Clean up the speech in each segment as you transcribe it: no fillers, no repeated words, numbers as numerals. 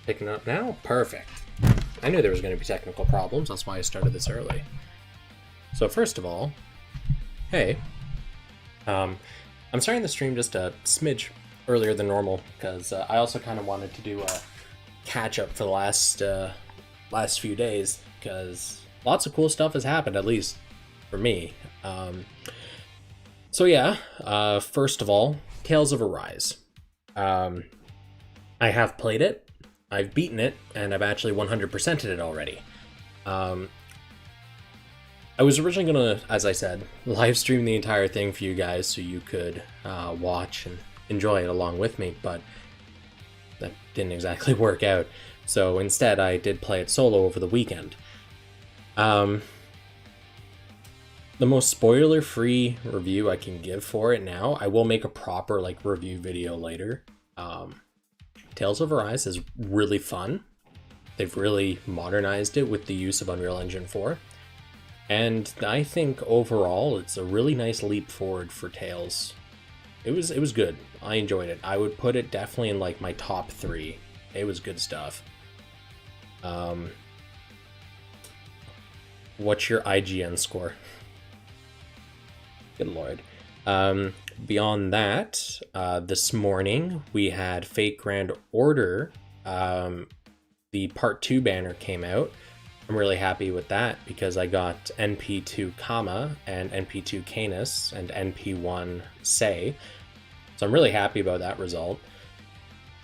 Picking up now? Perfect. I knew there was going to be technical problems, that's why I started this early. So first of all, hey, I'm starting the stream just a smidge earlier than normal, because I also kind of wanted to do a catch-up for the last few days, because lots of cool stuff has happened, at least for me. So yeah, first of all, Tales of Arise. I have played it, I've beaten it, and I've actually 100%ed it already. I was originally going to, as I said, live stream the entire thing for you guys so you could watch and enjoy it along with me, but that didn't exactly work out. So instead, I did play it solo over the weekend. The most spoiler-free review I can give for it now, I will make a proper review video later. Tales of Arise is really fun. They've really modernized it with the use of Unreal Engine 4. And I think overall it's a really nice leap forward for Tales. It was good. I enjoyed it. I would put it definitely in my top 3. It was good stuff. What's your IGN score? Good lord. Beyond that, this morning we had Fate Grand Order. The Part 2 banner came out. I'm really happy with that because I got NP2 Kama and NP2 Canis and NP1 Sei. So I'm really happy about that result.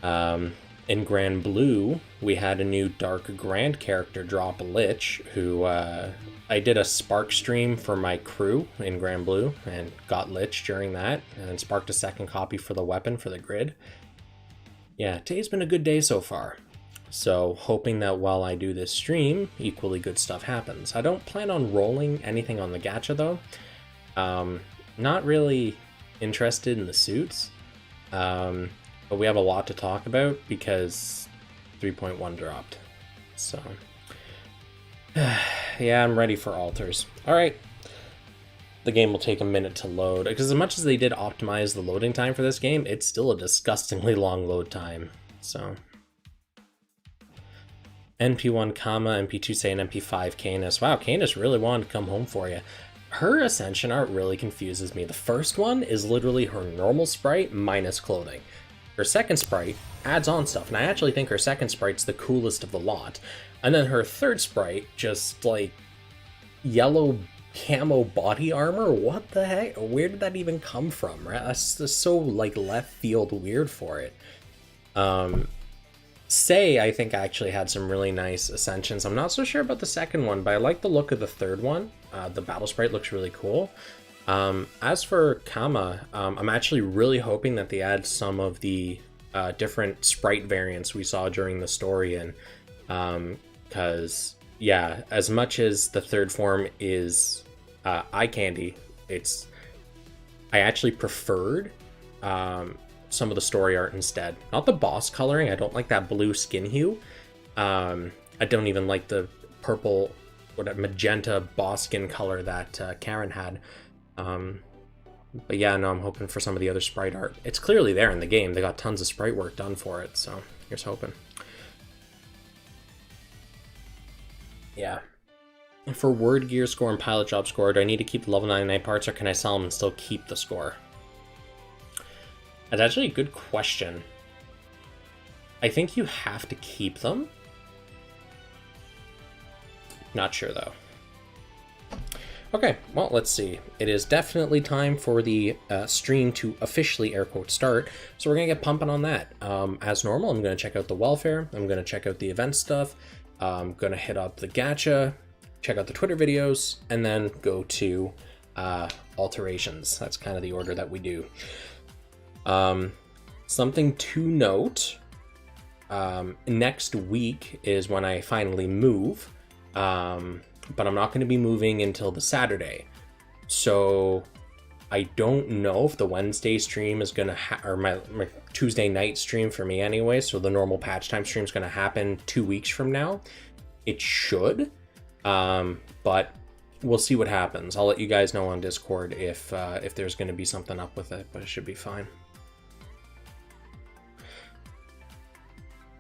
In Grand Blue, we had a new Dark Grand character drop, Lich, who I did a Spark stream for my crew in Grand Blue and got Lich during that, and sparked a second copy for the weapon for the grid. Yeah, today's been a good day so far. So hoping that while I do this stream, equally good stuff happens. I don't plan on rolling anything on the Gacha though. Not really interested in the suits. But we have a lot to talk about because 3.1 dropped. So yeah, I'm ready for alters. All right. The game will take a minute to load because as much as they did optimize the loading time for this game, it's still a disgustingly long load time. So NP1 Kama, NP2 Sei, and NP5 Canis. Wow, Canis really wanted to come home for you. Her Ascension art really confuses me. The first one is literally her normal sprite minus clothing. Her second sprite adds on stuff, and I actually think her second sprite's the coolest of the lot. And then her third sprite, just yellow camo body armor? What the heck? Where did that even come from? Right? That's just so left field weird for it. Sei, I think, actually had some really nice ascensions. I'm not so sure about the second one, but I like the look of the third one. The battle sprite looks really cool. As for Kama, I'm actually really hoping that they add some of the different sprite variants we saw during the story, and because yeah, as much as the third form is eye candy, I actually preferred some of the story art instead. Not the boss coloring, I don't like that blue skin hue. I don't even like the purple, magenta boss skin color that Karen had. But yeah, no, I'm hoping for some of the other sprite art. It's clearly there in the game. They got tons of sprite work done for it, so here's hoping. Yeah. For word gear score and pilot job score, do I need to keep the level 99 parts or can I sell them and still keep the score? That's actually a good question. I think you have to keep them. Not sure though. Okay, well, let's see. It is definitely time for the stream to officially air quote start, so we're gonna get pumping on that. As normal, I'm gonna check out the welfare, I'm gonna check out the event stuff, I'm gonna hit up the gacha, check out the Twitter videos, and then go to alterations. That's kind of the order that we do. Something to note, next week is when I finally move, but I'm not going to be moving until the Saturday. So I don't know if the Wednesday stream is going to or my Tuesday night stream for me anyway, so the normal patch time stream is going to happen 2 weeks from now. It should, but we'll see what happens. I'll let you guys know on Discord if there's going to be something up with it, but it should be fine.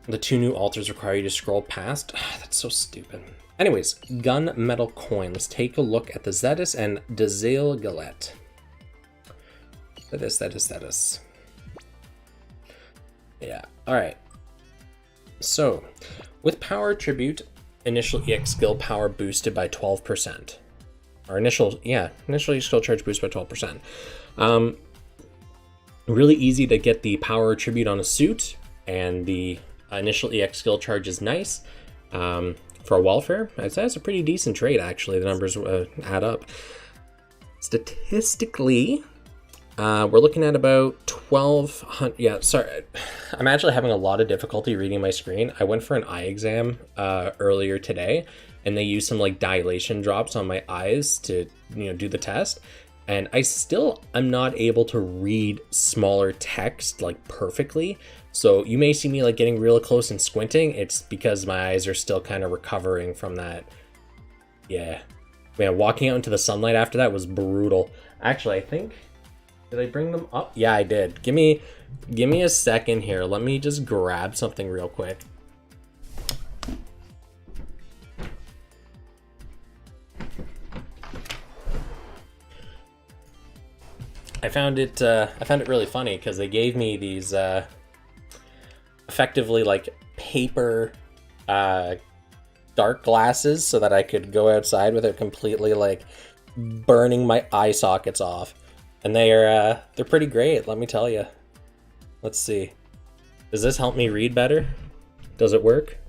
The 2 new alters require you to scroll past. That's so stupid. Anyways, Gunmetal coin. Let's take a look at the Zetus and Dazil Galette. Zetus. Yeah, alright. So, with power attribute, initial EX skill power boosted by 12%. Or initial skill charge boost by 12%. Really easy to get the power attribute on a suit, and the initial EX skill charge is nice. For a welfare, I'd say it's a pretty decent trade, actually. The numbers add up. Statistically, we're looking at about 1,200. Yeah, sorry. I'm actually having a lot of difficulty reading my screen. I went for an eye exam earlier today, and they used some like dilation drops on my eyes to, do the test. And I'm not able to read smaller text like perfectly. So you may see me like getting real close and squinting. It's because my eyes are still kind of recovering from that. Yeah. Man, walking out into the sunlight after that was brutal. Actually, I think, did I bring them up? Yeah, I did. Give me a second here. Let me just grab something real quick. I found it really funny because they gave me these effectively like paper dark glasses so that I could go outside without completely like burning my eye sockets off, and they're pretty great, let me tell you. Let's see, does this help me read better? Does it work?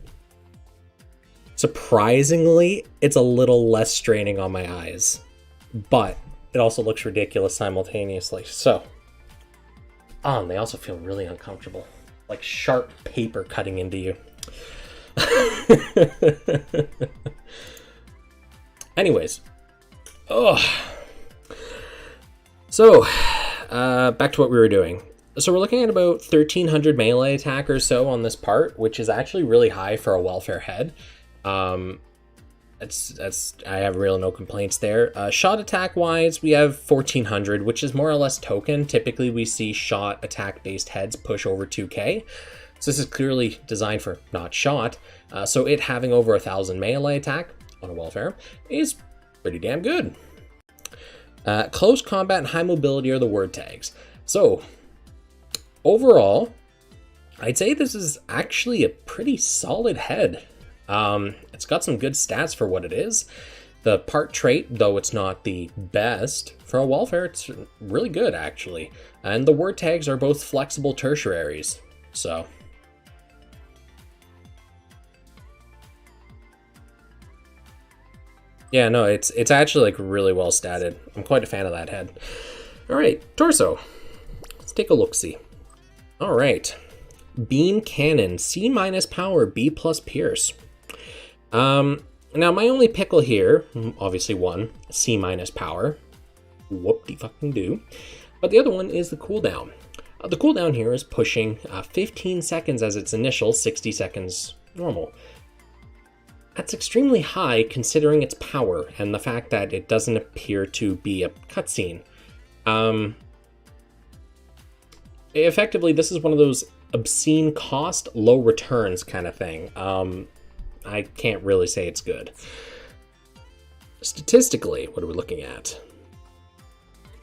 Surprisingly, it's a little less straining on my eyes, but it also looks ridiculous simultaneously. So, and they also feel really uncomfortable, like sharp paper cutting into you. Anyways, so back to what we were doing. So we're looking at about 1,300 melee attack or so on this part, which is actually really high for a welfare head. I have really no complaints there. Shot attack wise, we have 1,400, which is more or less token. Typically we see shot attack based heads push over 2k. So this is clearly designed for not shot. So it having over 1,000 melee attack on a welfare is pretty damn good. Close combat and high mobility are the word tags. So overall, I'd say this is actually a pretty solid head. It's got some good stats for what it is. The part trait, though it's not the best, for a welfare, it's really good, actually. And the word tags are both flexible tertiaries, so. Yeah, no, it's actually like really well statted. I'm quite a fan of that head. All right, torso. Let's take a look-see. All right, beam cannon, C- power, B+ pierce. Now my only pickle here, obviously one, C- power, whoop-de-fucking-do, but the other one is the cooldown. The cooldown here is pushing 15 seconds as its initial, 60 seconds normal. That's extremely high considering its power and the fact that it doesn't appear to be a cutscene. Effectively, this is one of those obscene cost, low returns kind of thing. I can't really say it's good. Statistically, what are we looking at?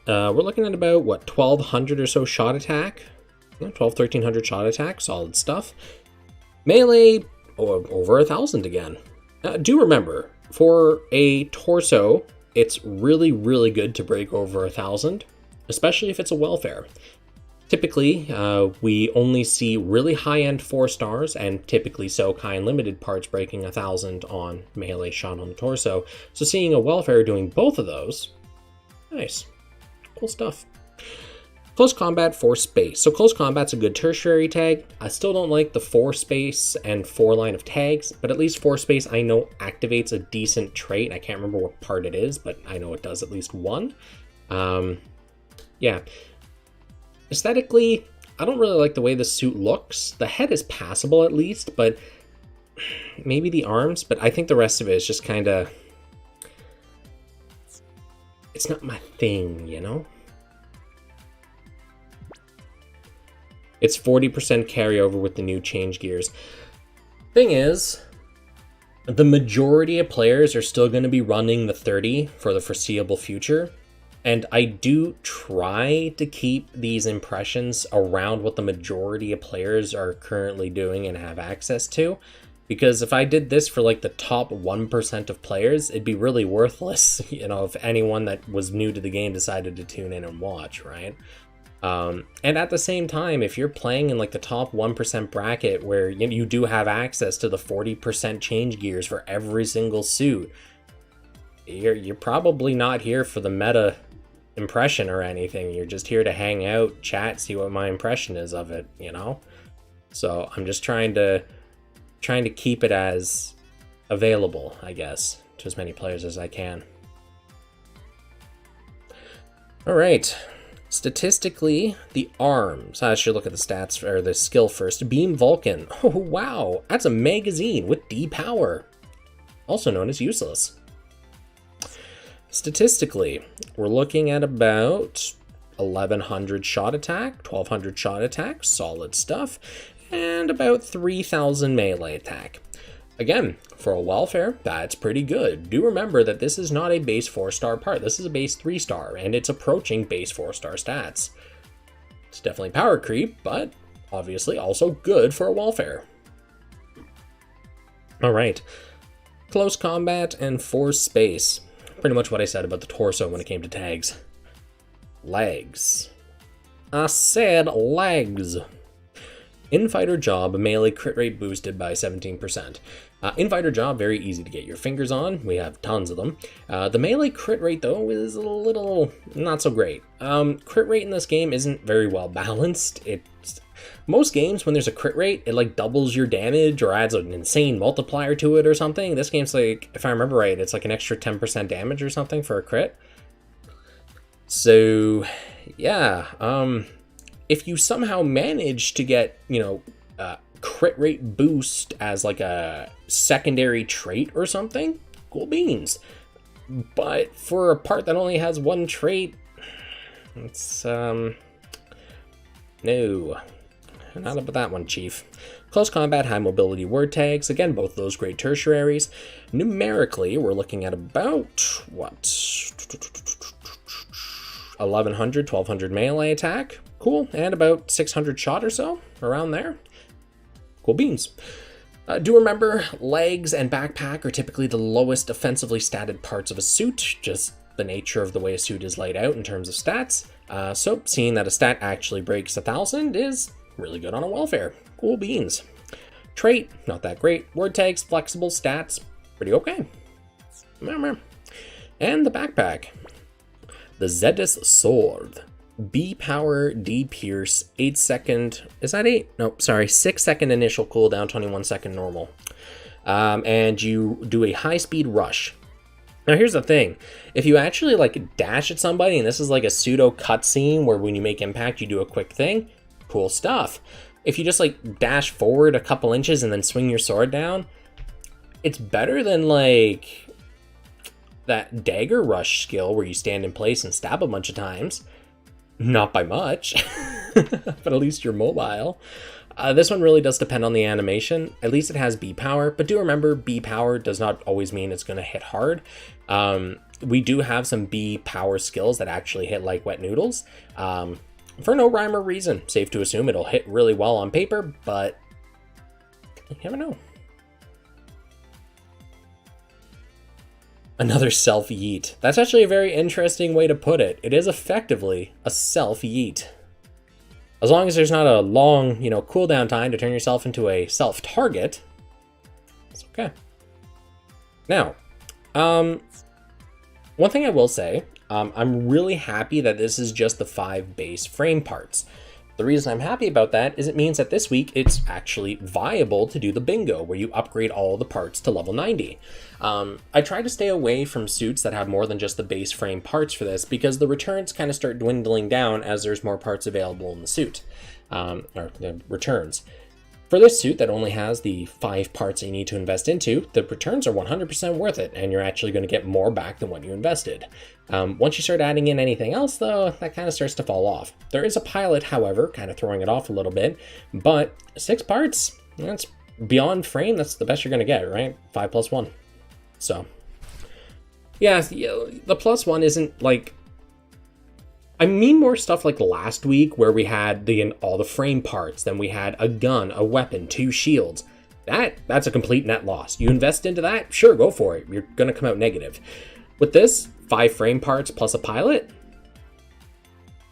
We're looking at about, 1,200 or so shot attack? 1,300 shot attack, solid stuff. Melee, over 1,000 again. Do remember, for a torso, it's really, really good to break over 1,000, especially if it's a welfare. Typically, we only see really high-end 4 stars, and typically so kind limited parts breaking 1,000 on melee shot on the torso. So seeing a welfare doing both of those, nice. Cool stuff. Close combat, 4 space. So close combat's a good tertiary tag. I still don't like the 4 space and 4 line of tags, but at least 4 space I know activates a decent trait. I can't remember what part it is, but I know it does at least one. Yeah. Aesthetically, I don't really like the way the suit looks. The head is passable at least, but maybe the arms, but I think the rest of it is just kind of, it's not my thing, you know? It's 40% carryover with the new change gears. Thing is, the majority of players are still going to be running the 30 for the foreseeable future. And I do try to keep these impressions around what the majority of players are currently doing and have access to. Because if I did this for like the top 1% of players, it'd be really worthless, you know, if anyone that was new to the game decided to tune in and watch, right? And at the same time, if you're playing in like the top 1% bracket where you do have access to the 40% change gears for every single suit, you're probably not here for the meta impression or anything. You're just here to hang out, chat, see what my impression is of it, you know? So I'm just trying to keep it as available, I guess, to as many players as I can. All right. Statistically, the arms. I should look at the stats, or the skill first. Beam Vulcan. Oh, wow. That's a magazine with D power. Also known as useless. Statistically, we're looking at about 1100 shot attack, 1200 shot attack, solid stuff, and about 3000 melee attack. Again, for a welfare, that's pretty good. Do remember that this is not a base 4-star part. This is a base 3-star, and it's approaching base 4-star stats. It's definitely power creep, but obviously also good for a welfare. All right. Close combat and force space. Pretty much what I said about the torso when it came to tags. Legs. I said legs. Infighter Job, melee crit rate boosted by 17%. Infighter Job, very easy to get your fingers on. We have tons of them. The melee crit rate, though, is a little not so great. Crit rate in this game isn't very well balanced. Most games, when there's a crit rate, it like doubles your damage or adds an insane multiplier to it or something. This game's like, if I remember right, it's like an extra 10% damage or something for a crit. So, yeah, if you somehow manage to get, crit rate boost as like a secondary trait or something, cool beans. But for a part that only has one trait, it's, no. Not about that one, Chief. Close combat, high mobility word tags. Again, both those great tertiaries. Numerically, we're looking at about, 1100, 1200 melee attack. Cool. And about 600 shot or so, around there. Cool beans. Do remember, legs and backpack are typically the lowest offensively statted parts of a suit, just the nature of the way a suit is laid out in terms of stats. So seeing that a stat actually breaks 1000 is really good on a welfare. Cool beans. Trait, not that great. Word tags, flexible stats, pretty okay. And the backpack. The Zedis Sword. B power, D pierce, 8 second, is that 8? Nope, sorry, 6 second initial cooldown, 21 second normal. And you do a high speed rush. Now here's the thing, if you actually like dash at somebody, and this is like a pseudo cutscene where when you make impact you do a quick thing, cool stuff. If you just like dash forward a couple inches and then swing your sword down, it's better than like that dagger rush skill where you stand in place and stab a bunch of times. Not by much, but at least you're mobile. This one really does depend on the animation. At least it has B power, but do remember B power does not always mean it's going to hit hard. We do have some B power skills that actually hit like wet noodles. For no rhyme or reason. Safe to assume it'll hit really well on paper, but you never know. Another self-yeet. That's actually a very interesting way to put it. It is effectively a self-yeet. As long as there's not a long, cooldown time to turn yourself into a self-target, it's okay. Now, one thing I will say, I'm really happy that this is just the 5 base frame parts. The reason I'm happy about that is it means that this week it's actually viable to do the bingo, where you upgrade all the parts to level 90. I try to stay away from suits that have more than just the base frame parts for this, because the returns kind of start dwindling down as there's more parts available in the suit, or the returns. For this suit that only has the 5 parts you need to invest into, the returns are 100% worth it, and you're actually going to get more back than what you invested. Once you start adding in anything else, though, that kind of starts to fall off. There is a pilot, however, kind of throwing it off a little bit, but 6 parts, that's beyond frame, that's the best you're going to get, right? 5 plus 1. So, yeah, the plus 1 isn't like... I mean more stuff like last week where we had all the frame parts, then we had a gun, a weapon, 2 shields. That's a complete net loss. You invest into that, sure, go for it. You're going to come out negative. With this, 5 frame parts plus a pilot,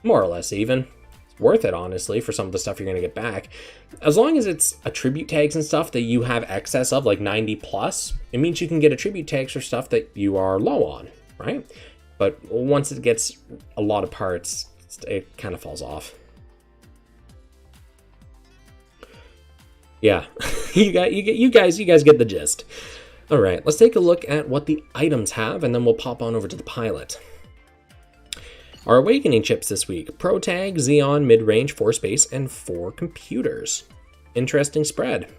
more or less even. It's worth it, honestly, for some of the stuff you're going to get back. As long as it's attribute tags and stuff that you have excess of, like 90 plus, it means you can get attribute tags for stuff that you are low on, right? But once it gets a lot of parts, it kind of falls off. Yeah, you guys get the gist. All right, let's take a look at what the items have, and then we'll pop on over to the pilot. Our awakening chips this week: ProTag, Xeon, mid-range, 4 space, and 4 computers. Interesting spread.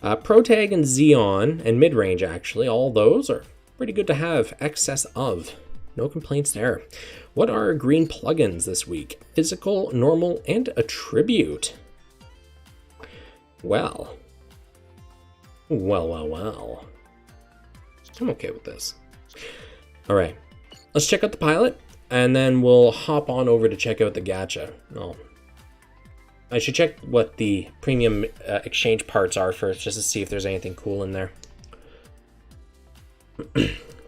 ProTag and Xeon and mid-range, actually, all those are pretty good to have excess of. No complaints there. What are our green plugins this week? Physical, normal, and attribute. Well. I'm okay with this. All right, let's check out the pilot, and then we'll hop on over to check out the gacha. Oh, I should check what the premium exchange parts are first, just to see if there's anything cool in there.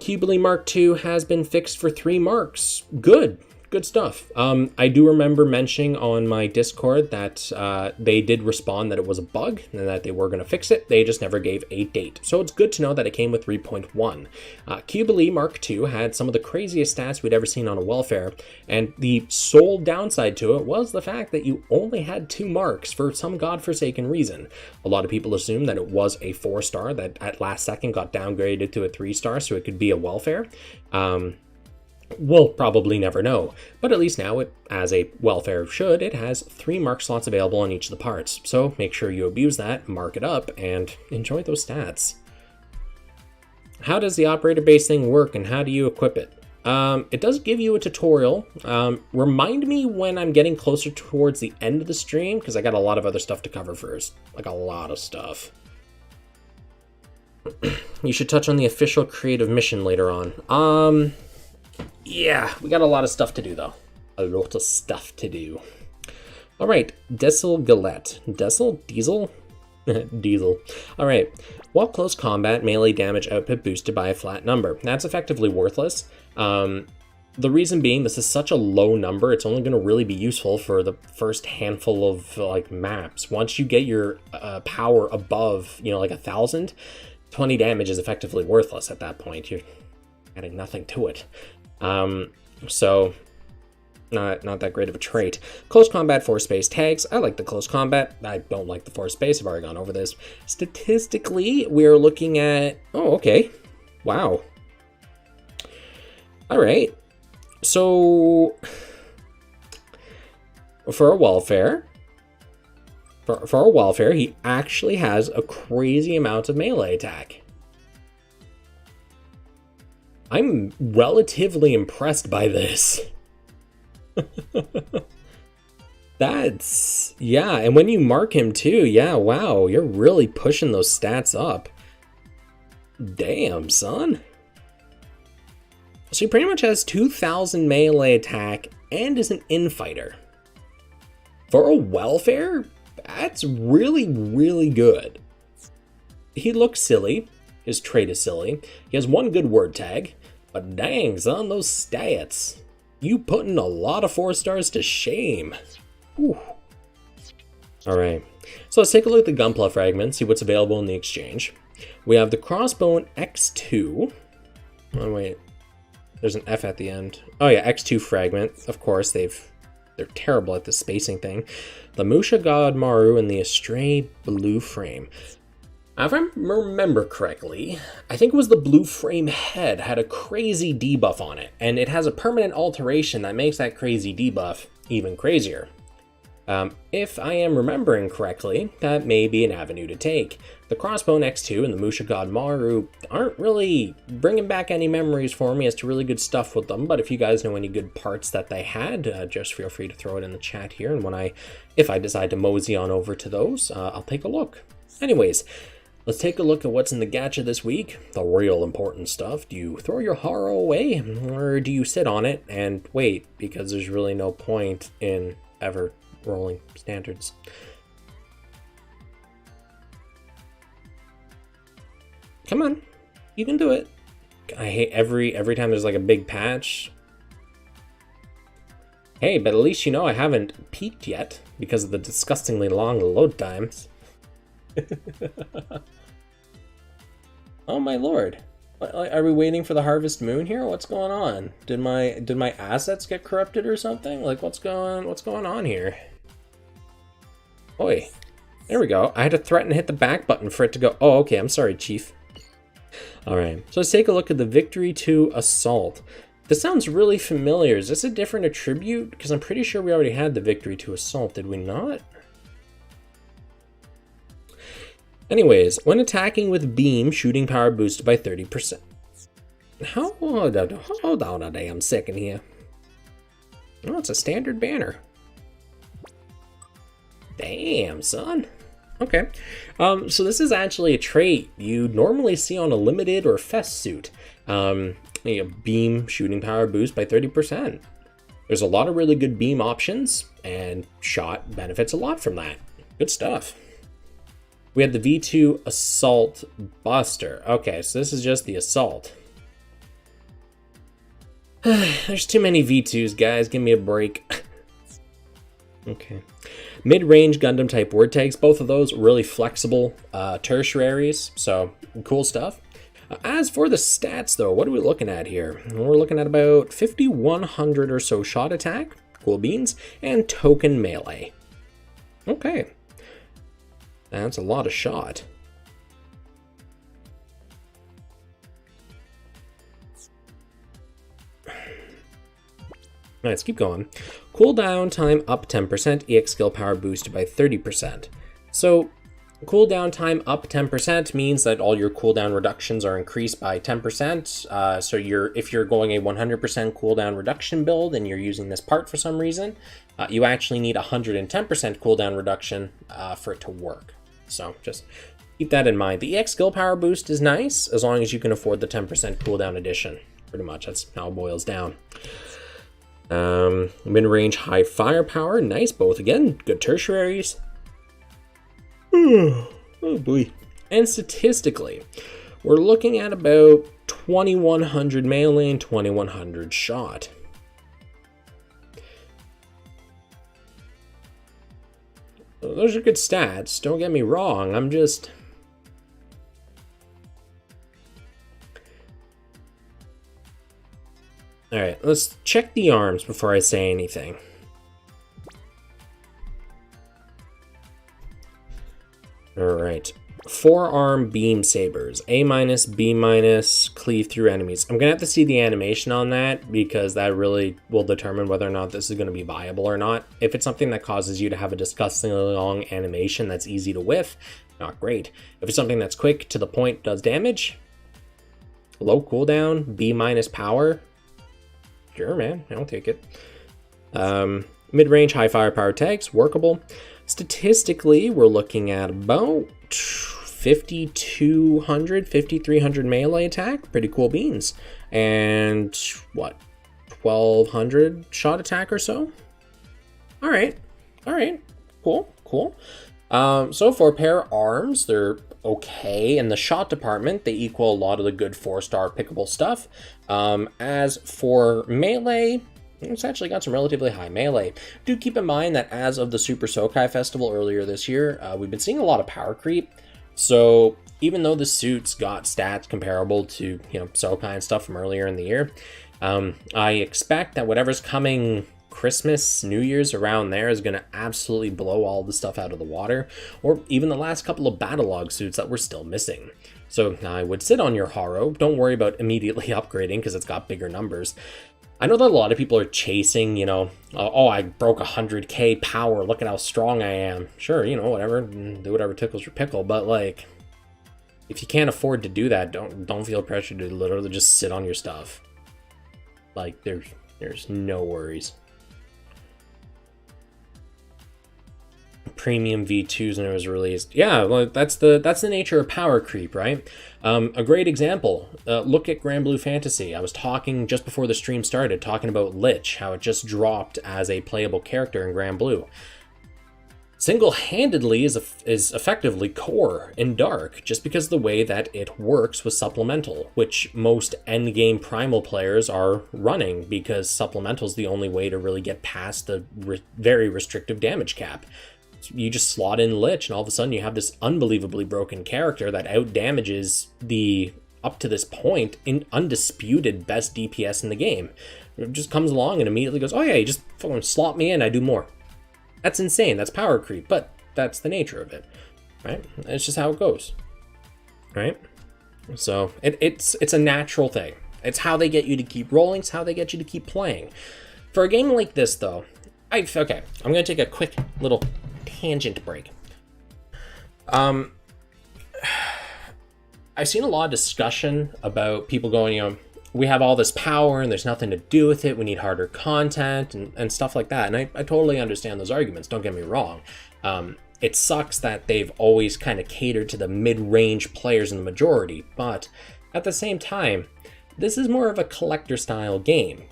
Qubili Mark II has been fixed for 3 marks. Good stuff. I do remember mentioning on my Discord that they did respond that it was a bug and that they were going to fix it. They just never gave a date. So it's good to know that it came with 3.1. Qubili Mark II had some of the craziest stats we'd ever seen on a welfare, and the sole downside to it was the fact that you only had 2 marks for some godforsaken reason. A lot of people assumed that it was a 4-star that at last second got downgraded to a 3-star so it could be a welfare. We'll probably never know, but at least now, as a welfare should, it has 3 mark slots available on each of the parts. So make sure you abuse that, mark it up, and enjoy those stats. How does the operator base thing work, and how do you equip it? It does give you a tutorial. Remind me when I'm getting closer towards the end of the stream, because I got a lot of other stuff to cover first. Like a lot of stuff. You should touch on the official creative mission later on. Yeah, we got a lot of stuff to do, though. A lot of stuff to do. All right, Diesel Galette. Diesel? Diesel. All right. While close combat, melee damage output boosted by a flat number. That's effectively worthless. The reason being, this is such a low number, it's only going to really be useful for the first handful of like maps. Once you get your power above, like 1,000, 20 damage is effectively worthless at that point. You're adding nothing to it. So not that great of a trait. Close combat 4 space tags. I like the close combat. I don't like the 4 space. I've already gone over this. Statistically, we're looking at, oh, okay. Wow. All right. So for a welfare, he actually has a crazy amount of melee attack. I'm relatively impressed by this. Yeah, and when you mark him too, yeah, wow, you're really pushing those stats up. Damn, son. So he pretty much has 2,000 melee attack and is an infighter. For a welfare, that's really, really good. He looks silly. His trait is silly. He has 1 good word tag, but dang, son, those stats. You putting a lot of 4 stars to shame. Whew. All right, so let's take a look at the Gunpla fragment, see what's available in the exchange. We have the Crossbone X2. Oh, wait. There's an F at the end. Oh, yeah, X2 fragment. Of course, they're terrible at the spacing thing. The Musha God Maru and the Astray Blue Frame. Now, if I remember correctly, I think it was the blue frame head had a crazy debuff on it, and it has a permanent alteration that makes that crazy debuff even crazier. If I am remembering correctly, that may be an avenue to take. The Crossbone X2 and the Musha God Maru aren't really bringing back any memories for me as to really good stuff with them, but if you guys know any good parts that they had, just feel free to throw it in the chat here, and if I decide to mosey on over to those, I'll take a look. Anyways, let's take a look at what's in the gacha this week. The real important stuff. Do you throw your haro away, or do you sit on it and wait, because there's really no point in ever rolling standards? Come on, you can do it. I hate every time there's like a big patch. Hey, but at least you know I haven't peaked yet because of the disgustingly long load times. Oh my lord. Are we waiting for the harvest moon here? What's going on? Did my assets get corrupted or something? Like what's going on here? Oi. There we go. I had to threaten to hit the back button for it to go. Oh, okay. I'm sorry, Chief. All right. So let's take a look at the Victory 2 Assault. This sounds really familiar. Is this a different attribute? Because I'm pretty sure we already had the Victory 2 Assault. Did we not? Anyways, when attacking with beam, shooting power boosted by 30%. Hold on a damn second here. Oh, it's a standard banner. Damn, son. Okay. So this is actually a trait you normally see on a limited or fest suit. Beam, shooting power boost by 30%. There's a lot of really good beam options, and shot benefits a lot from that. Good stuff. We had the V2 Assault Buster. Okay, so this is just the Assault. There's too many V2s, guys. Give me a break. Okay. Mid-range Gundam type word tags. Both of those really flexible tertiaries. So, cool stuff. As for the stats, though, what are we looking at here? We're looking at about 5,100 or so shot attack. Cool beans. And token melee. Okay. That's a lot of shot. Let's keep going. Cooldown time up 10%, EX skill power boosted by 30%. So cooldown time up 10% means that all your cooldown reductions are increased by 10%. So if you're going a 100% cooldown reduction build and you're using this part for some reason, you actually need 110% cooldown reduction for it to work. So just keep that in mind. The EX skill power boost is nice as long as you can afford the 10% cooldown addition. Pretty much that's how it boils down. Mid-range high firepower, nice. Both again, good tertiaries. Oh boy. And statistically, we're looking at about 2,100 melee and 2,100 shot. Those are good stats, don't get me wrong, I'm just... Alright, let's check the arms before I say anything. Alright, forearm beam sabers, A-, B-, cleave through enemies. I'm gonna have to see the animation on that because that really will determine whether or not this is gonna be viable or not. If it's something that causes you to have a disgustingly long animation that's easy to whiff, not great. If it's something that's quick, to the point, does damage, low cooldown, B- power, sure man, I'll take it. Mid-range high firepower tags, workable. Statistically, we're looking at about 5,200, 5,300 melee attack. Pretty cool beans. And what, 1,200 shot attack or so? All right, cool. So for a pair of arms, they're okay. In the shot department, they equal a lot of the good 4-star pickable stuff. As for melee, it's actually got some relatively high melee. Do keep in mind that as of the Super Sokai Festival earlier this year, we've been seeing a lot of power creep. So even though the suits got stats comparable to, Sokai and stuff from earlier in the year, I expect that whatever's coming Christmas, New Year's around there is going to absolutely blow all the stuff out of the water, or even the last couple of battle log suits that we're still missing. So I would sit on your Haro. Don't worry about immediately upgrading because it's got bigger numbers. I know that a lot of people are chasing, you know, oh, I broke 100k power, look at how strong I am. Sure, you know, whatever, do whatever tickles your pickle, but like, if you can't afford to do that, don't feel pressure to literally just sit on your stuff. Like, there's no worries. Premium V2s when it was released. Yeah, well, that's the nature of power creep, right? A great example, look at Grand Blue Fantasy. I was talking just before the stream started, talking about Lich, how it just dropped as a playable character in Grand Blue. Single-handedly is effectively core in Dark, just because of the way that it works with Supplemental, which most endgame Primal players are running, because Supplemental is the only way to really get past the very restrictive damage cap. You just slot in Lich, and all of a sudden you have this unbelievably broken character that out-damages the, up to this point, undisputed best DPS in the game. It just comes along and immediately goes, oh yeah, you just fucking slot me in, I do more. That's insane, that's power creep, but that's the nature of it, right? It's just how it goes, right? So it's a natural thing. It's how they get you to keep rolling, it's how they get you to keep playing. For a game like this, though, okay, I'm gonna take a quick little tangent break. I've seen a lot of discussion about people going, you know, we have all this power and there's nothing to do with it, we need harder content and stuff like that. And I totally understand those arguments, don't get me wrong. It sucks that they've always kind of catered to the mid-range players in the majority, but at the same time, this is more of a collector style game.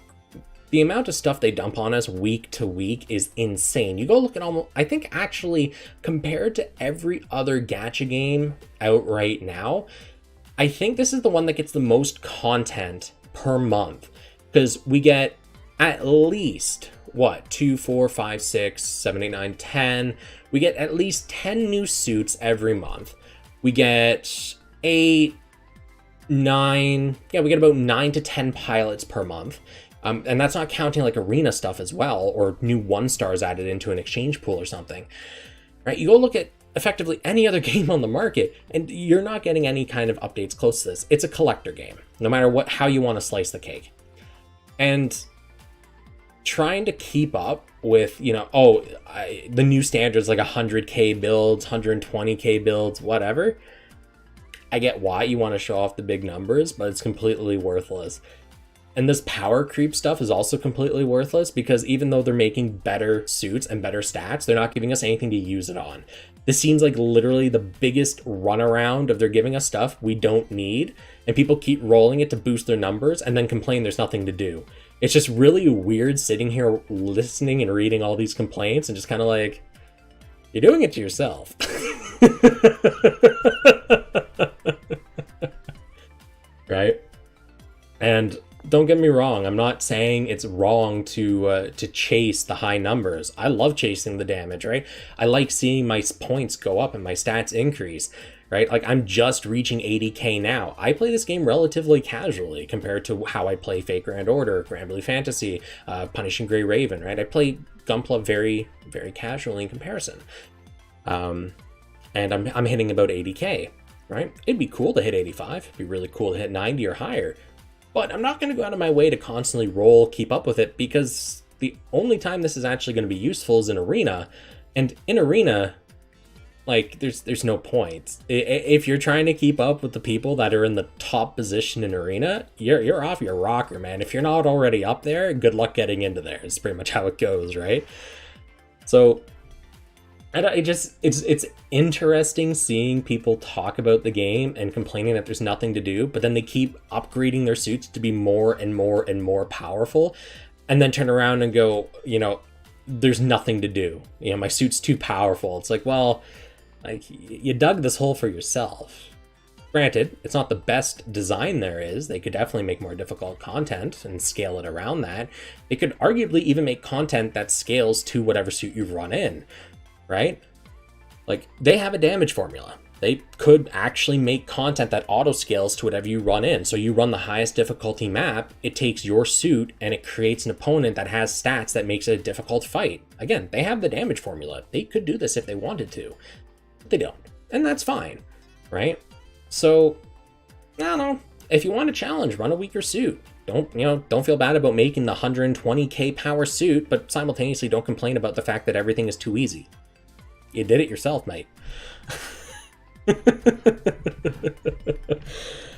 The amount of stuff they dump on us week to week is insane. You go look at almost, I think actually, compared to every other gacha game out right now, I think this is the one that gets the most content per month, because we get at least, what, 2, 4, 5, 6, 7, 8, 9, 10. We get at least 10 new suits every month. We get 8, 9, yeah, we get about 9 to 10 pilots per month. And that's not counting like arena stuff as well, or new 1-stars added into an exchange pool or something, right? You go look at effectively any other game on the market, and you're not getting any kind of updates close to this. It's a collector game, no matter how you want to slice the cake. And trying to keep up with, you know, the new standards like 100k builds, 120k builds, whatever. I get why you want to show off the big numbers, but it's completely worthless. And this power creep stuff is also completely worthless, because even though they're making better suits and better stats, they're not giving us anything to use it on. This seems like literally the biggest runaround of they're giving us stuff we don't need, and people keep rolling it to boost their numbers and then complain there's nothing to do. It's just really weird sitting here listening and reading all these complaints and just kind of like, you're doing it to yourself. Right? And don't get me wrong, I'm not saying it's wrong to chase the high numbers. I love chasing the damage, right? I like seeing my points go up and my stats increase, right? Like, I'm just reaching 80k now. I play this game relatively casually compared to how I play Fate Grand Order, Grand Blue Fantasy, Punishing Grey Raven, right? I play Gunpla very, very casually in comparison. And I'm hitting about 80k, right? It'd be cool to hit 85. It'd be really cool to hit 90 or higher. But I'm not going to go out of my way to constantly roll, keep up with it, because the only time this is actually going to be useful is in Arena. And in Arena, like, there's no point. If you're trying to keep up with the people that are in the top position in Arena, you're off your rocker, man. If you're not already up there, good luck getting into there. It's pretty much how it goes, right? So it's interesting seeing people talk about the game and complaining that there's nothing to do, but then they keep upgrading their suits to be more and more and more powerful, and then turn around and go, you know, there's nothing to do. You know, my suit's too powerful. It's like, well, like, you dug this hole for yourself. Granted, it's not the best design there is. They could definitely make more difficult content and scale it around that. They could arguably even make content that scales to whatever suit you've run in. Right? Like, they have a damage formula. They could actually make content that auto scales to whatever you run in. So you run the highest difficulty map, it takes your suit and it creates an opponent that has stats that makes it a difficult fight. Again, they have the damage formula. They could do this if they wanted to, but they don't. And that's fine, right? So, I don't know. If you want a challenge, run a weaker suit. don't feel bad about making the 120k power suit, but simultaneously don't complain about the fact that everything is too easy. You did it yourself, mate.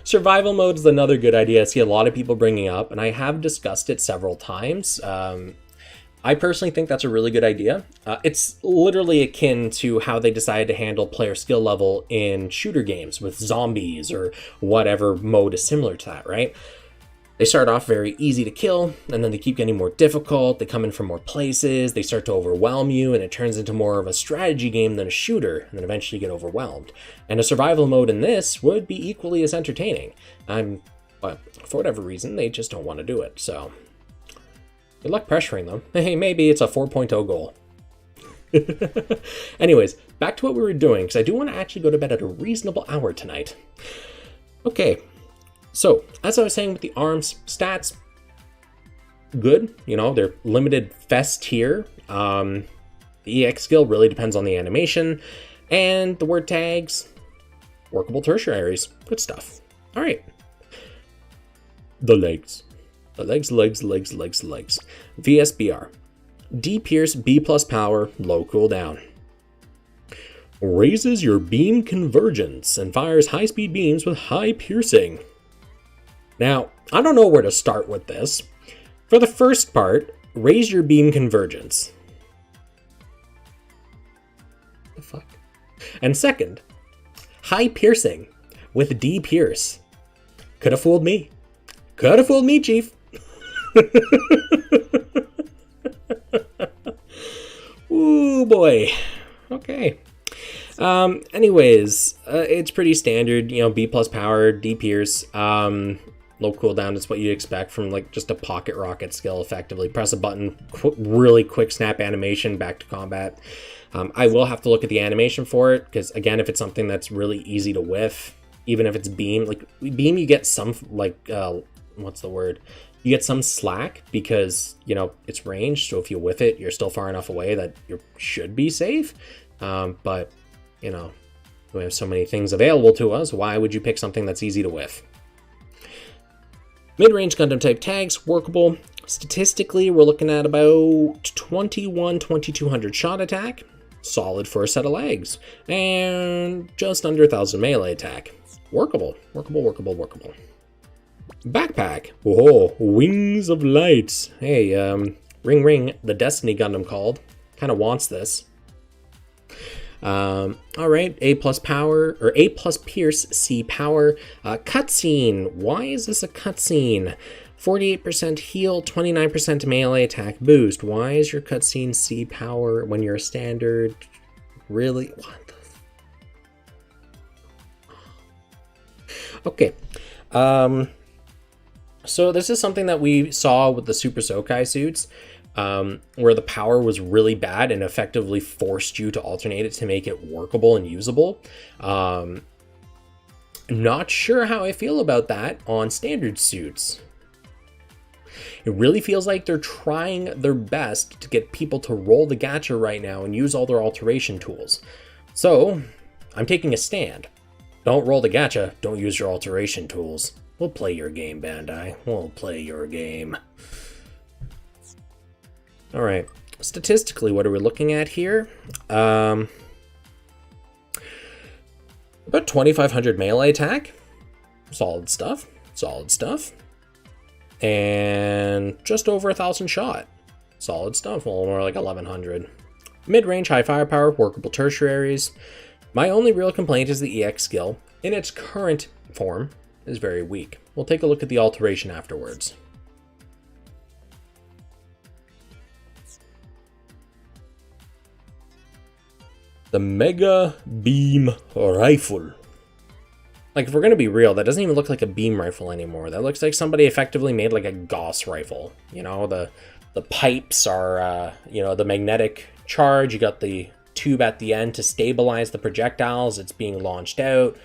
Survival mode is another good idea I see a lot of people bringing up, and I have discussed it several times. I personally think that's a really good idea. It's literally akin to how they decided to handle player skill level in shooter games with zombies or whatever mode is similar to that, right? They start off very easy to kill, and then they keep getting more difficult, they come in from more places, they start to overwhelm you, and it turns into more of a strategy game than a shooter, and then eventually you get overwhelmed. And a survival mode in this would be equally as entertaining. But for whatever reason, they just don't want to do it, so good luck pressuring them. Hey, maybe it's a 4.0 goal. Anyways, back to what we were doing, because I do want to actually go to bed at a reasonable hour tonight. Okay. So, as I was saying with the arms, stats, good. They're limited fest tier. The EX skill really depends on the animation. And the word tags, workable tertiaries. Good stuff. All right. The legs. The legs. VSBR. D Pierce, B plus power, low cooldown. Raises your beam convergence and fires high-speed beams with high piercing. Now, I don't know where to start with this. For the first part, raise your beam convergence. The fuck? And second, high piercing with D Pierce. Could have fooled me. Could have fooled me, Chief. Ooh, boy. Okay. Anyways, it's pretty standard, B plus power, D Pierce. Low cooldown is what you expect from just a pocket rocket skill, effectively. Press a button, really quick snap animation, back to combat. I will have to look at the animation for it, because again, if it's something that's really easy to whiff, even if it's beam, beam you get some, what's the word? You get some slack because, it's ranged, so if you whiff it, you're still far enough away that you should be safe. But, we have so many things available to us, why would you pick something that's easy to whiff? Mid-range Gundam type tags, workable. Statistically, we're looking at about 2200 shot attack. Solid for a set of legs. And just under 1000 melee attack. Workable. Backpack. Oh, Wings of Light. Hey, Ring Ring, the Destiny Gundam called. Kind of wants this. Alright, A plus power, or A plus pierce, C power. Cutscene. Why is this a cutscene? 48% heal, 29% melee attack boost. Why is your cutscene C power when you're a standard? Really? What the Okay. So this is something that we saw with the Super Sokai suits. Where the power was really bad and effectively forced you to alternate it to make it workable and usable. Not sure how I feel about that on standard suits. It really feels like they're trying their best to get people to roll the gacha right now and use all their alteration tools. So, I'm taking a stand. Don't roll the gacha, don't use your alteration tools. We'll play your game, Bandai. We'll play your game. Alright, statistically, what are we looking at here? About 2500 melee attack. Solid stuff. And just over 1000 shot. Solid stuff, well, more like 1100. Mid-range, high firepower, workable tertiaries. My only real complaint is the EX skill, in its current form, is very weak. We'll take a look at the alteration afterwards. The Mega Beam Rifle. If we're gonna be real, that doesn't even look like a beam rifle anymore. That looks like somebody effectively made a Gauss rifle. The pipes are, the magnetic charge. You got the tube at the end to stabilize the projectiles. It's being launched out.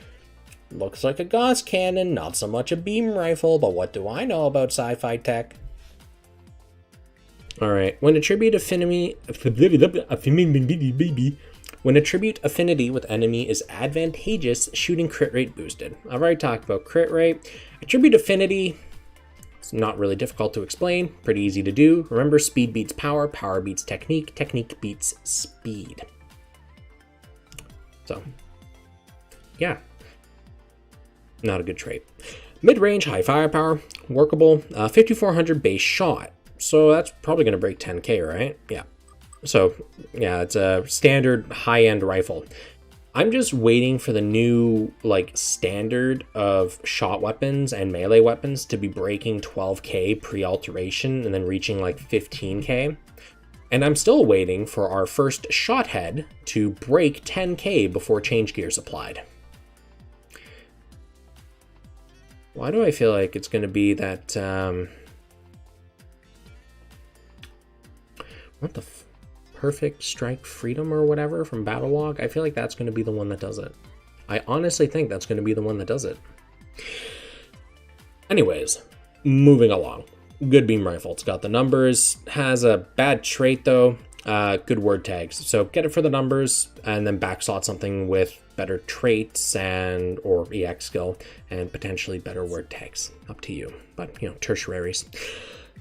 Looks like a Gauss cannon, not so much a beam rifle, but what do I know about sci-fi tech? Alright, when attribute affinity with enemy is advantageous, shooting crit rate boosted. I've already talked about crit rate. Attribute affinity, It's not really difficult to explain, pretty easy to do. Remember, speed beats power, power beats technique, technique beats speed. So, yeah. Not a good trait. Mid-range, high firepower, workable, 5400 base shot. So that's probably going to break 10k, right? Yeah. So, yeah, it's a standard high-end rifle. I'm just waiting for the new, like, standard of shot weapons and melee weapons to be breaking 12k pre-alteration and then reaching, like, 15k. And I'm still waiting for our first shot head to break 10k before change gear is applied. Why do I feel like it's going to be that, what the Perfect Strike Freedom or whatever from Battlelog? I feel like that's going to be the one that does it. I honestly think that's going to be the one that does it. Anyways, moving along. Good beam rifle. It's got the numbers. Has a bad trait though. Good word tags. So get it for the numbers and then backslot something with better traits and or EX skill and potentially better word tags. Up to you. But, you know, tertiaries.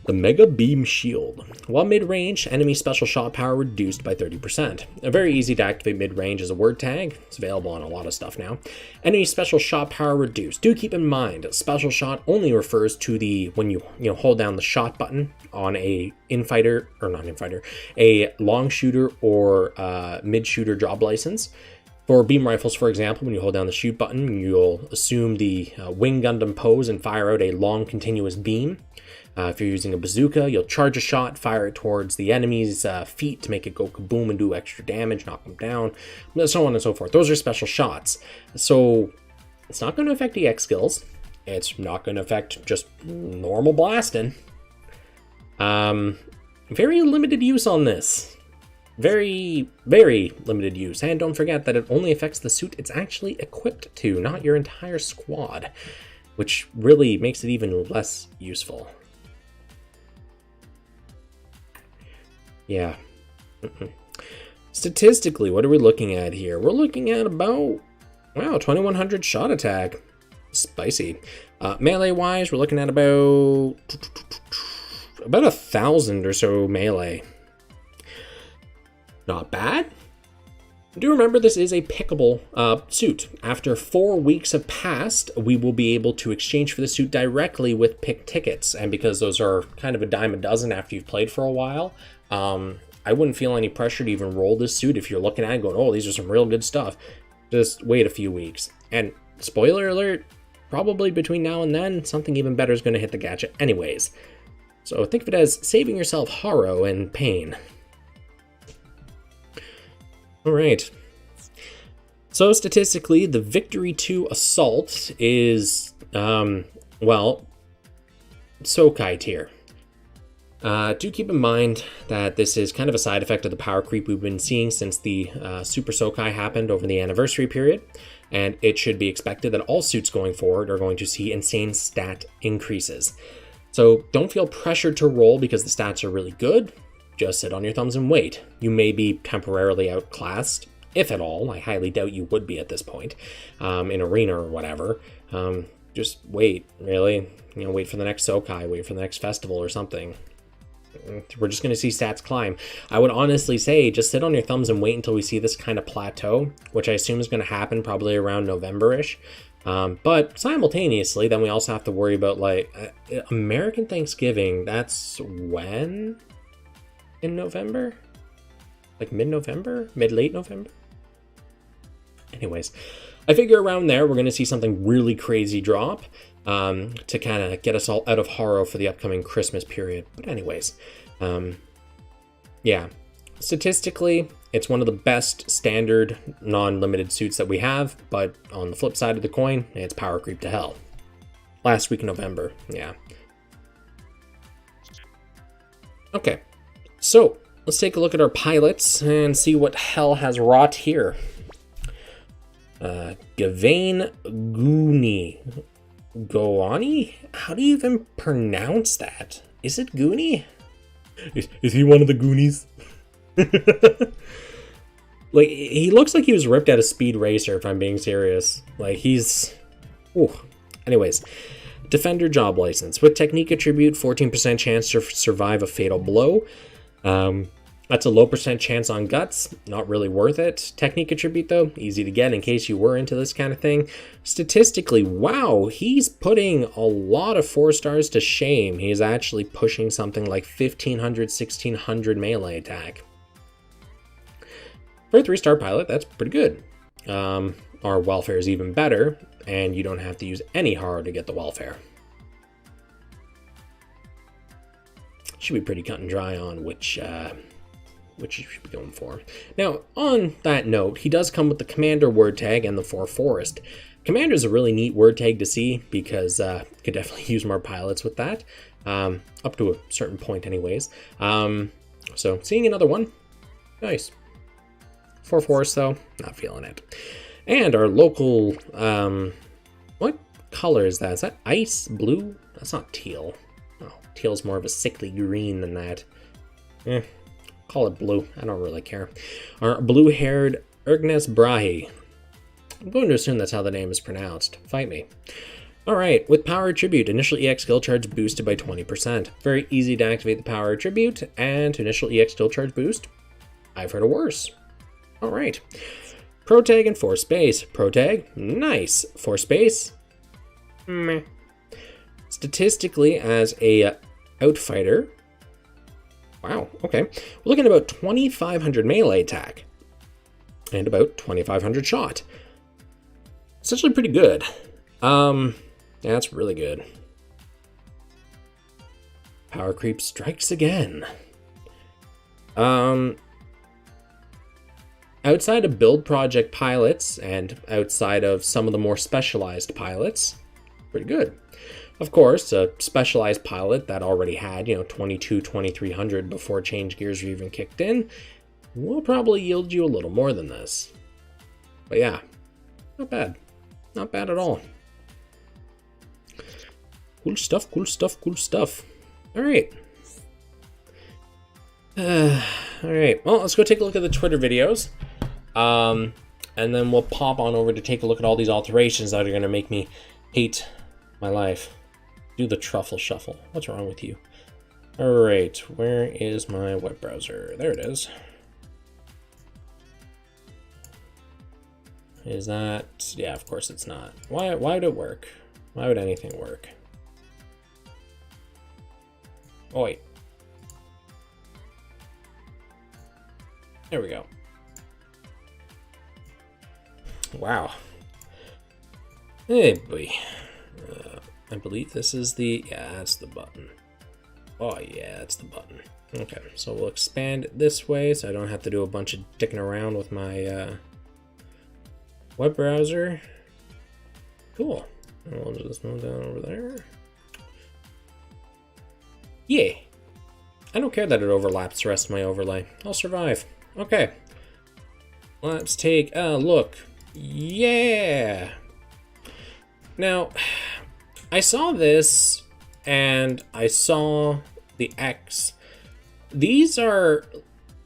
The Mega Beam Shield. While mid-range, enemy special shot power reduced by 30%. Very easy to activate mid-range as a word tag. It's available on a lot of stuff now. Enemy special shot power reduced. Do keep in mind, special shot only refers to the when you hold down the shot button on a a long shooter or mid shooter job license. For beam rifles, for example, when you hold down the shoot button, you'll assume the wing Gundam pose and fire out a long continuous beam. If you're using a bazooka, you'll charge a shot, fire it towards the enemy's feet to make it go kaboom and do extra damage, knock them down, so on and so forth. Those are special shots. So it's not going to affect EX skills. It's not going to affect just normal blasting. Very limited use on this. Very, very limited use. And don't forget that it only affects the suit it's actually equipped to, not your entire squad, which really makes it even less useful. Yeah. Statistically, what are we looking at here? We're looking at about, wow, 2100 shot attack. Spicy. Melee-wise, we're looking at about 1,000 or so melee. Not bad. Do remember this is a pickable suit. After 4 weeks have passed, we will be able to exchange for the suit directly with pick tickets. And because those are kind of a dime a dozen after you've played for a while, I wouldn't feel any pressure to even roll this suit if you're looking at it going, oh, these are some real good stuff. Just wait a few weeks. And spoiler alert, probably between now and then, something even better is going to hit the gacha anyways. So think of it as saving yourself horror and pain. Alright. So statistically, the Victory 2 Assault is, well, Sokai tier. Do keep in mind that this is kind of a side effect of the power creep we've been seeing since the Super Sokai happened over the anniversary period, and it should be expected that all suits going forward are going to see insane stat increases. So don't feel pressured to roll because the stats are really good. Just sit on your thumbs and wait. You may be temporarily outclassed, if at all. I highly doubt you would be at this point, in arena or whatever. Just wait, really. You know, wait for the next Sokai, wait for the next festival or something. We're just going to see stats climb. I would honestly say just sit on your thumbs and wait until we see this kind of plateau, which I assume is going to happen probably around November-ish. But simultaneously, then we also have to worry about, like, American Thanksgiving. That's when? In November? Like mid-November? Mid-late November? Anyways, I figure around there we're going to see something really crazy drop to kind of get us all out of horror for the upcoming Christmas period. But anyways, yeah, statistically, it's one of the best standard non-limited suits that we have, but on the flip side of the coin, it's power creep to hell. Last week in November, yeah. Okay. So, let's take a look at our pilots and see what hell has wrought here. Gavain Goani? How do you even pronounce that? Is it Goonie? Is he one of the Goonies? Like, he looks like he was ripped out of Speed Racer, if I'm being serious. Like, he's... Ooh. Anyways, Defender Job License. With Technique Attribute, 14% chance to survive a fatal blow. That's a low percent chance on Guts. Not really worth it. Technique Attribute, though, easy to get in case you were into this kind of thing. Statistically, wow, he's putting a lot of 4 stars to shame. He's actually pushing something like 1500, 1600 melee attack. For a 3-star pilot, that's pretty good. Our welfare is even better, and you don't have to use any horror to get the welfare. Should be pretty cut and dry on which you should be going for. Now, on that note, he does come with the Commander word tag and the 4 Forest. Commander is a really neat word tag to see because could definitely use more pilots with that, up to a certain point anyways. So seeing another one, nice. 4 Forest though, not feeling it. And our local, what color is that? Is that ice blue? That's not teal. Oh, teal's more of a sickly green than that. Call it blue. I don't really care. Our blue-haired Ergnes Brahi. I'm going to assume that's how the name is pronounced. Fight me. Alright, with Power Attribute, initial EX skill charge boosted by 20%. Very easy to activate the Power Attribute, and initial EX skill charge boost. I've heard of worse. Alright. Pro Tag and Force Space. Pro Tag, nice. Force Space, meh. Statistically, as a outfighter, wow, okay. We're looking at about 2,500 melee attack and about 2,500 shot. Essentially pretty good. Yeah, that's really good. Power creep strikes again. Outside of build project pilots and outside of some of the more specialized pilots, pretty good. Of course, a specialized pilot that already had, 22, 2300 before change gears were even kicked in will probably yield you a little more than this. But yeah, not bad. Not bad at all. Cool stuff, cool stuff, cool stuff. All right. All right, well, let's go take a look at the Twitter videos. And then we'll pop on over to take a look at all these alterations that are going to make me hate my life. Do the truffle shuffle. What's wrong with you? All right, where is my web browser? There it is. Is that... yeah, of course it's not. Why would it work? Why would anything work? Oh, wait. There we go. Wow. Hey, boy. I believe this is the... yeah, that's the button. Oh, yeah, that's the button. Okay, so we'll expand it this way so I don't have to do a bunch of dicking around with my web browser. Cool. And we'll just move down over there. Yeah. I don't care that it overlaps the rest of my overlay. I'll survive. Okay. Let's take a look. Yeah. Now, I saw this and I saw the X. These are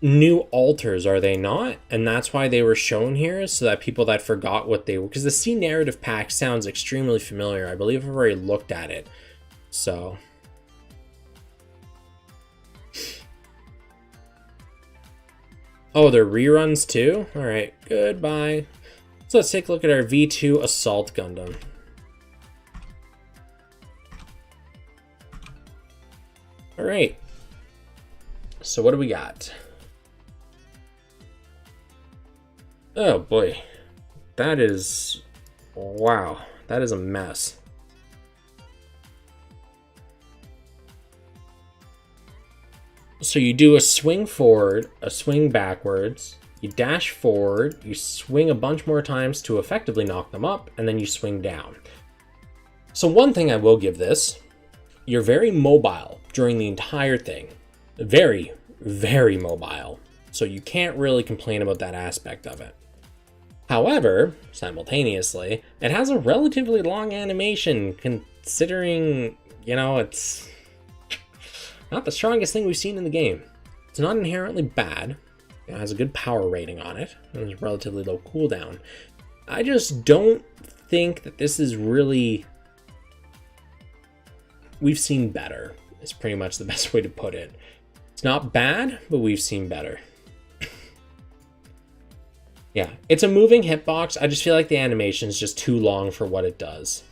new alters, are they not? And that's why they were shown here, so that people that forgot what they were, because the C narrative pack sounds extremely familiar. I believe I've already looked at it. So oh, they're reruns too? Alright, goodbye. So let's take a look at our V2 Assault Gundam. Alright. So what do we got? Oh boy. That is... wow. That is a mess. So you do a swing forward, a swing backwards, you dash forward, you swing a bunch more times to effectively knock them up, and then you swing down. So one thing I will give this, you're very mobile during the entire thing. Very, very mobile. So you can't really complain about that aspect of it. However, simultaneously, it has a relatively long animation considering, it's not the strongest thing we've seen in the game. It's not inherently bad. It has a good power rating on it, and it's relatively low cooldown. I just don't think that this is really we've seen better. Is pretty much the best way to put it. It's not bad, but we've seen better. Yeah, it's a moving hitbox. I just feel like the animation is just too long for what it does.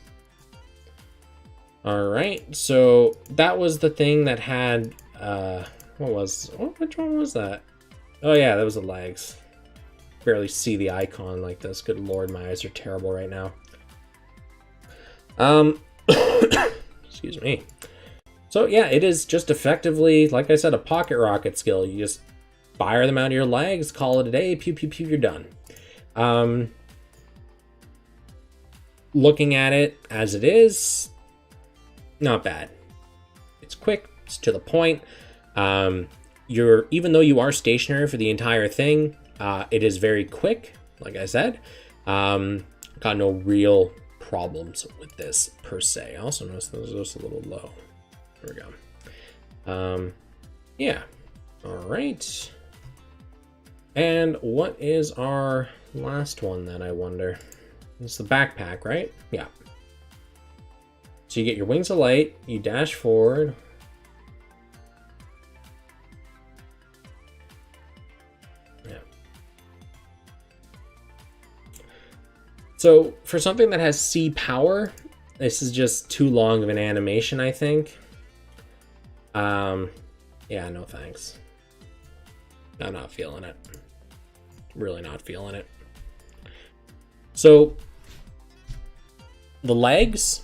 All right, so that was the thing that had, which one was that? Oh yeah, that was the legs. Barely see the icon like this. Good Lord, my eyes are terrible right now. Excuse me. So yeah, it is just effectively, like I said, a pocket rocket skill. You just fire them out of your legs, call it a day, pew, pew, pew, you're done. Looking at it as it is, not bad. It's quick, it's to the point. Even though you are stationary for the entire thing, it is very quick, like I said. Got no real problems with this per se. I also noticed those are just a little low. There we go. Yeah. All right. And what is our last one then, I wonder? It's the backpack, right? Yeah. So you get your wings of light, you dash forward. Yeah. So for something that has C power, this is just too long of an animation, I think. Yeah, no thanks. I'm not feeling it. Really not feeling it. So the legs,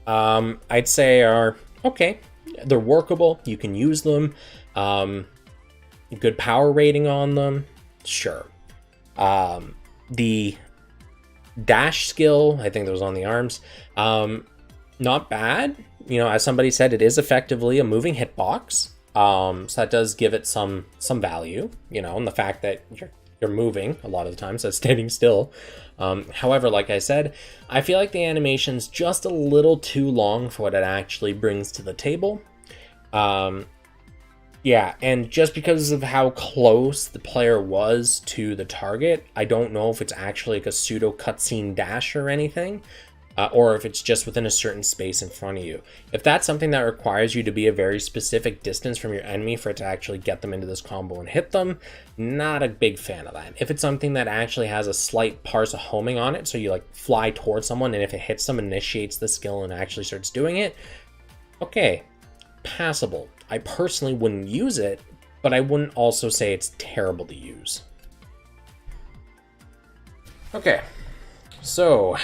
I'd say are okay. They're workable. You can use them. Good power rating on them. Sure. The dash skill, I think that was on the arms. Not bad. You know, as somebody said, it is effectively a moving hitbox. So that does give it some value, you know, and the fact that you're moving a lot of the times, that's standing still. However, like I said, I feel like the animation's just a little too long for what it actually brings to the table. Yeah, and just because of how close the player was to the target, I don't know if it's actually like a pseudo cutscene dash or anything. Or if it's just within a certain space in front of you. If that's something that requires you to be a very specific distance from your enemy for it to actually get them into this combo and hit them, not a big fan of that. If it's something that actually has a slight parse of homing on it, so you like fly towards someone and if it hits them, initiates the skill and actually starts doing it, okay, passable. I personally wouldn't use it, but I wouldn't also say it's terrible to use. Okay, so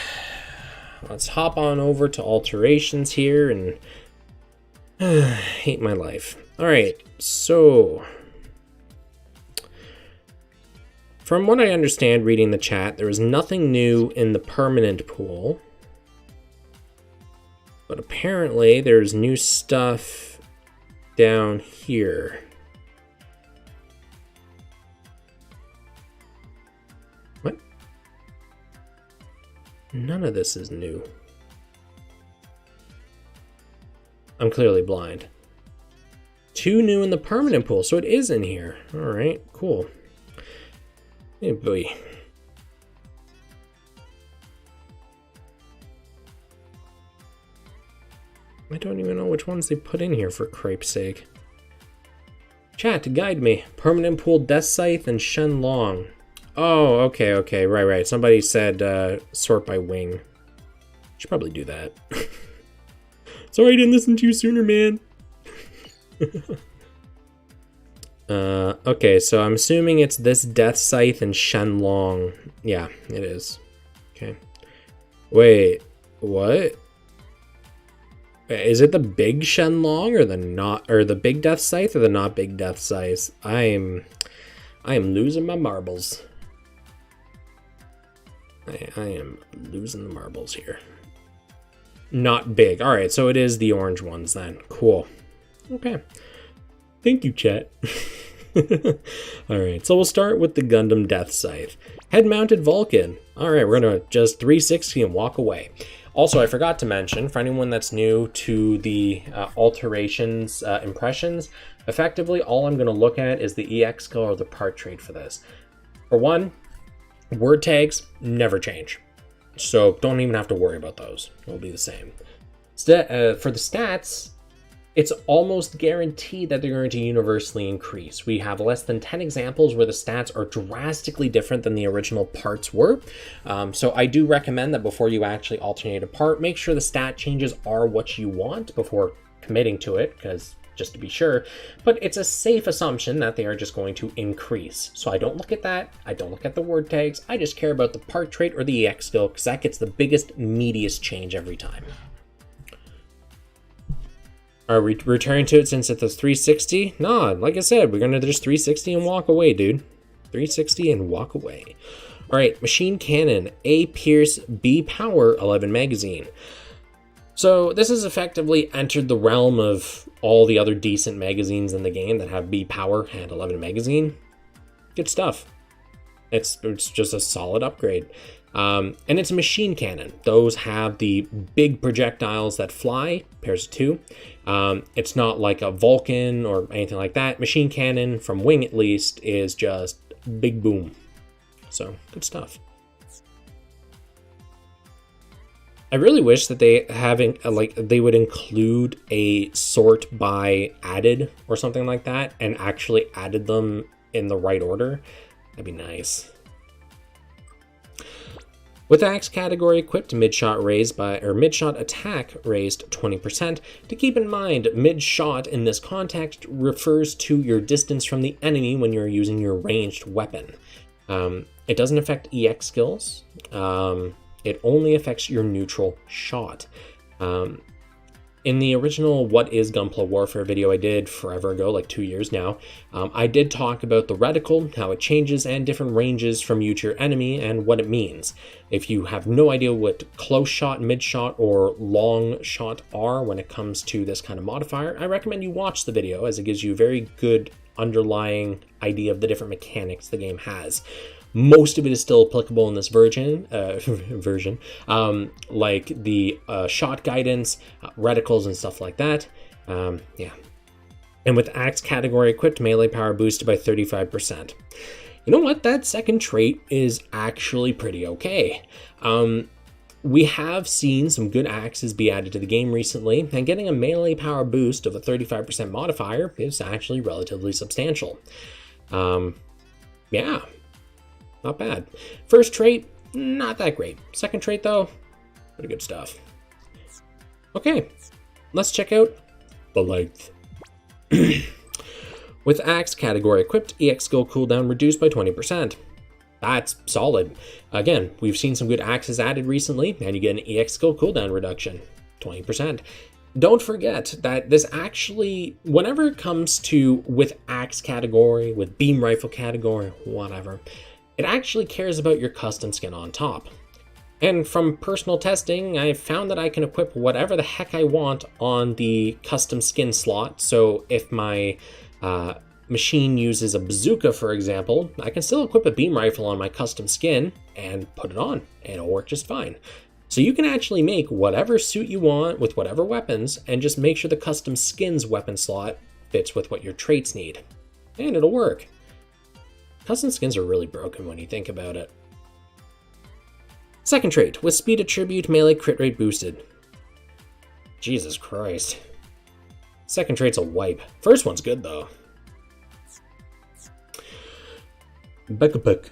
let's hop on over to alterations here and hate my life. All right, so from what I understand reading the chat, there was nothing new in the permanent pool, but apparently there's new stuff down here. What? None of this is new. I'm clearly blind. 2 new in the permanent pool, so it is in here. All right, cool. Hey, boy. I don't even know which ones they put in here, for crepe's sake. Chat, guide me. Permanent pool, Death Scythe, and Shen Long. Oh, okay, right. Somebody said sort by wing. Should probably do that. Sorry I didn't listen to you sooner, man. Okay, so I'm assuming it's this Death Scythe and Shen Long. Yeah, it is. Okay. Wait, what? Is it the big Shen Long or the big Death Scythe or the not big Death Scythe? I am losing my marbles. I am losing the marbles here. Not big. All right, so it is the orange ones then. Cool. Okay. Thank you, chat. All right, so we'll start with the Gundam Death Scythe. Head-mounted Vulcan. All right, we're going to just 360 and walk away. Also, I forgot to mention, for anyone that's new to the alterations impressions, effectively all I'm going to look at is the EX skill or the part trait for this. For one, word tags never change. So don't even have to worry about those. They'll be the same. For the stats, it's almost guaranteed that they're going to universally increase. We have less than 10 examples where the stats are drastically different than the original parts were. So I do recommend that before you actually alternate a part, make sure the stat changes are what you want before committing to it, because just to be sure, but it's a safe assumption that they are just going to increase. So I don't look at that, I don't look at the word tags, I just care about the part trait or the EX skill, because that gets the biggest, meatiest change every time. Are we returning to it since it's a 360? Nah, like I said, we're gonna just 360 and walk away, dude. 360 and walk away. Alright, Machine Cannon, A Pierce, B Power, 11 magazine. So this has effectively entered the realm of all the other decent magazines in the game that have B Power and 11 magazine. Good stuff. It's just a solid upgrade. And it's a machine cannon. Those have the big projectiles that fly, pairs of 2. It's not like a Vulcan or anything like that. Machine cannon, from Wing at least, is just big boom. So, good stuff. I really wish that they would include a sort by added or something like that, and actually added them in the right order. That'd be nice. With axe category equipped, mid-shot attack raised 20%. To keep in mind, mid-shot in this context refers to your distance from the enemy when you're using your ranged weapon. It doesn't affect EX skills. It only affects your neutral shot. In the original What is Gunpla Warfare video I did forever ago, like 2 years now, I did talk about the reticle, how it changes, and different ranges from you to your enemy, and what it means. If you have no idea what close shot, mid shot, or long shot are when it comes to this kind of modifier, I recommend you watch the video, as it gives you a very good underlying idea of the different mechanics the game has. Most of it is still applicable in this version, like the shot guidance, reticles, and stuff like that. Yeah. And with axe category equipped, melee power boosted by 35%. You know what? That second trait is actually pretty okay. We have seen some good axes be added to the game recently, and getting a melee power boost of a 35% modifier is actually relatively substantial. Yeah. Not bad. First trait, not that great. Second trait, though, pretty good stuff. Okay, let's check out the length. With axe category equipped, EX skill cooldown reduced by 20%. That's solid. Again, we've seen some good axes added recently, and you get an EX skill cooldown reduction, 20%. Don't forget that this actually, whenever it comes to with axe category, with beam rifle category, whatever, it actually cares about your custom skin on top. And from personal testing, I've found that I can equip whatever the heck I want on the custom skin slot. So if my machine uses a bazooka, for example, I can still equip a beam rifle on my custom skin and put it on, and it'll work just fine. So you can actually make whatever suit you want with whatever weapons, and just make sure the custom skins weapon slot fits with what your traits need, and it'll work. Custom skins are really broken when you think about it. Second trait, with speed attribute, melee crit rate boosted. Jesus Christ. Second trait's a wipe. First one's good, though. Buck.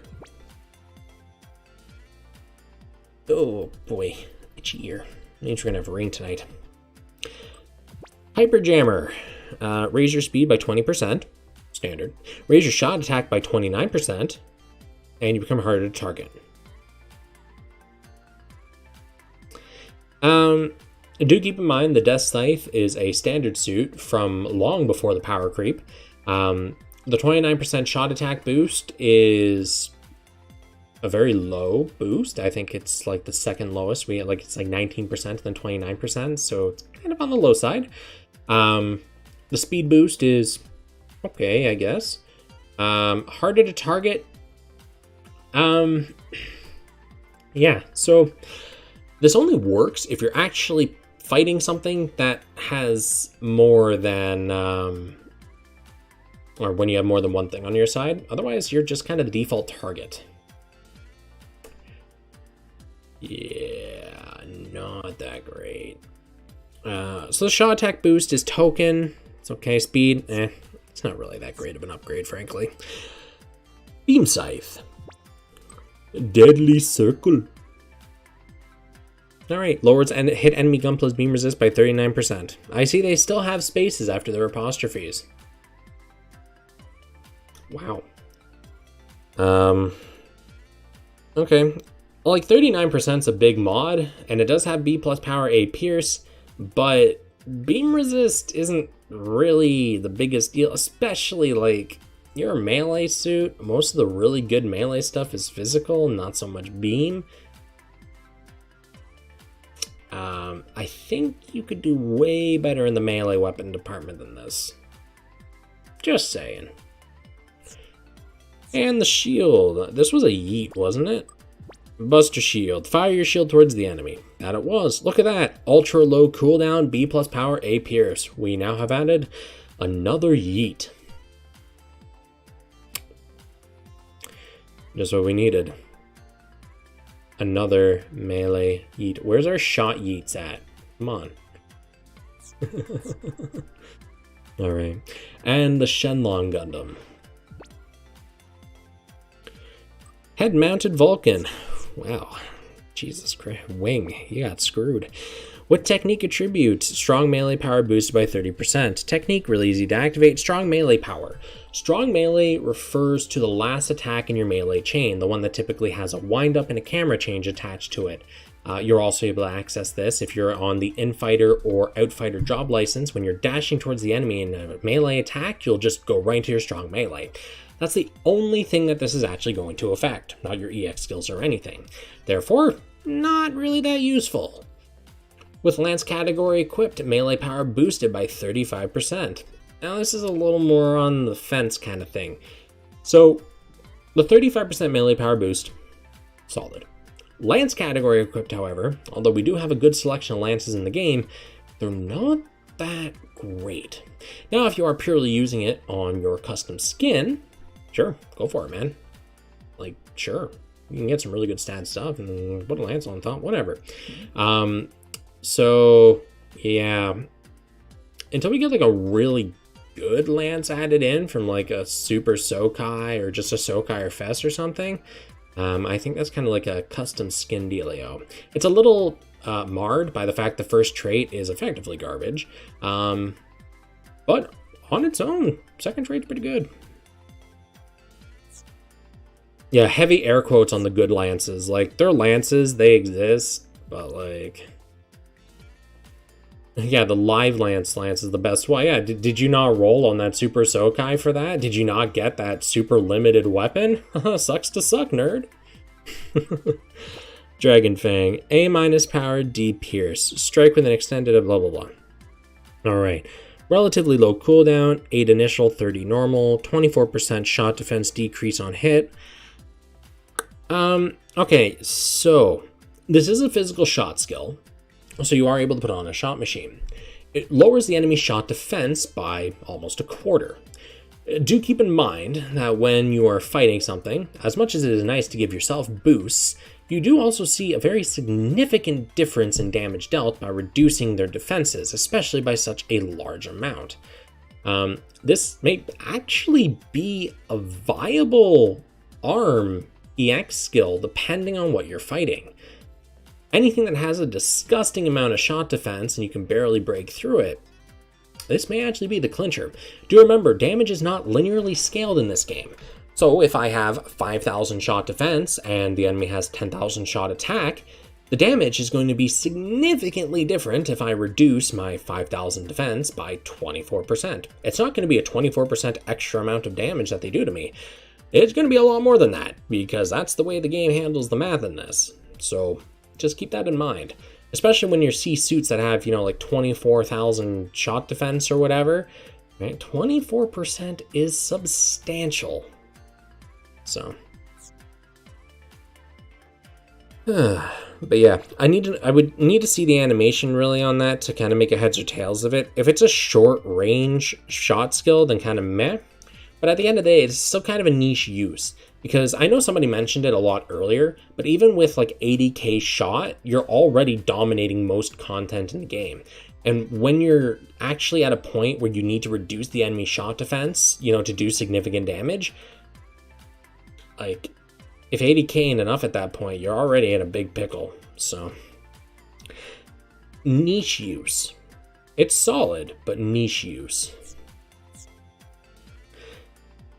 Oh, boy. Itchy ear. Means we're gonna have rain tonight. Hyper Jammer. Raise your speed by 20%. Standard. Raise your shot attack by 29%, and you become harder to target. Do keep in mind the Death Scythe is a standard suit from long before the power creep. The 29% shot attack boost is a very low boost. I think it's like the second lowest. It's like 19%, then 29%, so it's kind of on the low side. The speed boost is okay, I guess. Harder to target. Yeah, so this only works if you're actually fighting something that has more than, or when you have more than one thing on your side. Otherwise, you're just kind of the default target. Yeah, not that great. So the shot attack boost is token. It's okay. Speed, it's not really that great of an upgrade, frankly. Beam Scythe. Deadly Circle. Alright, lowers and hit enemy Gunpla's beam resist by 39%. I see they still have spaces after their apostrophes. Wow. Okay. Well, like 39% is a big mod, and it does have B plus power, A pierce, but beam resist isn't really the biggest deal, especially like your melee suit. Most of the really good melee stuff is physical, not so much beam. I think you could do way better in the melee weapon department than this. Just saying. And the shield. This was a yeet, wasn't it? Buster shield. Fire your shield towards the enemy. That it was. Look at that. Ultra low cooldown, B plus power, A pierce. We now have added another yeet. Just what we needed. Another melee yeet. Where's our shot yeets at? Come on. Alright. And the Shenlong Gundam. Head-mounted Vulcan. Wow. Jesus Christ. Wing. You got screwed. What technique attributes? Strong melee power boosted by 30%. Technique really easy to activate. Strong melee power. Strong melee refers to the last attack in your melee chain, the one that typically has a wind-up and a camera change attached to it. You're also able to access this if you're on the Infighter or Outfighter job license. When you're dashing towards the enemy in a melee attack, you'll just go right into your strong melee. That's the only thing that this is actually going to affect, not your EX skills or anything. Therefore, not really that useful. With Lance category equipped, melee power boosted by 35%. Now this is a little more on the fence kind of thing. So, the 35% melee power boost, solid. Lance category equipped, however, although we do have a good selection of lances in the game, they're not that great. Now, if you are purely using it on your custom skin, sure, go for it, man. Like, sure, you can get some really good stat stuff and put a lance on top, whatever. So, yeah, until we get like a really good lance added in from like a Super Sokai or just a Sokai or Fest or something, I think that's kind of like a custom skin dealio. It's a little marred by the fact the first trait is effectively garbage, but on its own, second trait's pretty good. Yeah, heavy air quotes on the good lances. Like, they're lances, they exist, but like... Yeah, the live lance is the best one. Yeah, did you not roll on that Super Sokai for that? Did you not get that super limited weapon? Sucks to suck, nerd. Dragon Fang. A minus power, D pierce. Strike with an extended blah blah blah. Alright. Relatively low cooldown, 8 initial, 30 normal, 24% shot defense decrease on hit. Okay, so this is a physical shot skill. So you are able to put on a shot machine. It lowers the enemy shot defense by almost a quarter. Do keep in mind that when you are fighting something, as much as it is nice to give yourself boosts, you do also see a very significant difference in damage dealt by reducing their defenses, especially by such a large amount. This may actually be a viable ARM EX skill depending on what you're fighting. Anything that has a disgusting amount of shot defense and you can barely break through it, this may actually be the clincher. Do remember, damage is not linearly scaled in this game. So if I have 5,000 shot defense and the enemy has 10,000 shot attack, the damage is going to be significantly different if I reduce my 5,000 defense by 24%. It's not going to be a 24% extra amount of damage that they do to me. It's going to be a lot more than that, because that's the way the game handles the math in this. So just keep that in mind, especially when you see suits that have, like 24,000 shot defense or whatever, right? 24% is substantial. So, but yeah, I would need to see the animation really on that to kind of make a heads or tails of it. If it's a short range shot skill, then kind of meh. But at the end of the day, it's still kind of a niche use. Because I know somebody mentioned it a lot earlier, but even with like 80k shot, you're already dominating most content in the game. And when you're actually at a point where you need to reduce the enemy shot defense, you know, to do significant damage, like, if 80k ain't enough at that point, you're already in a big pickle. So, niche use. It's solid, but niche use.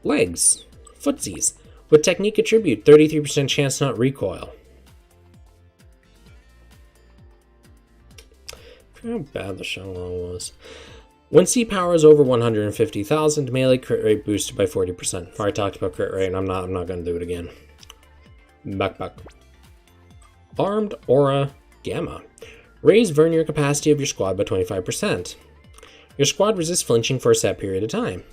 Legs. Footsies. With technique attribute, 33% chance not recoil. How bad the Shenlong was. When C power is over 150,000, melee crit rate boosted by 40%. I already talked about crit rate, and I'm not going to do it again. Back. Armed Aura Gamma. Raise Vernier capacity of your squad by 25%. Your squad resists flinching for a set period of time.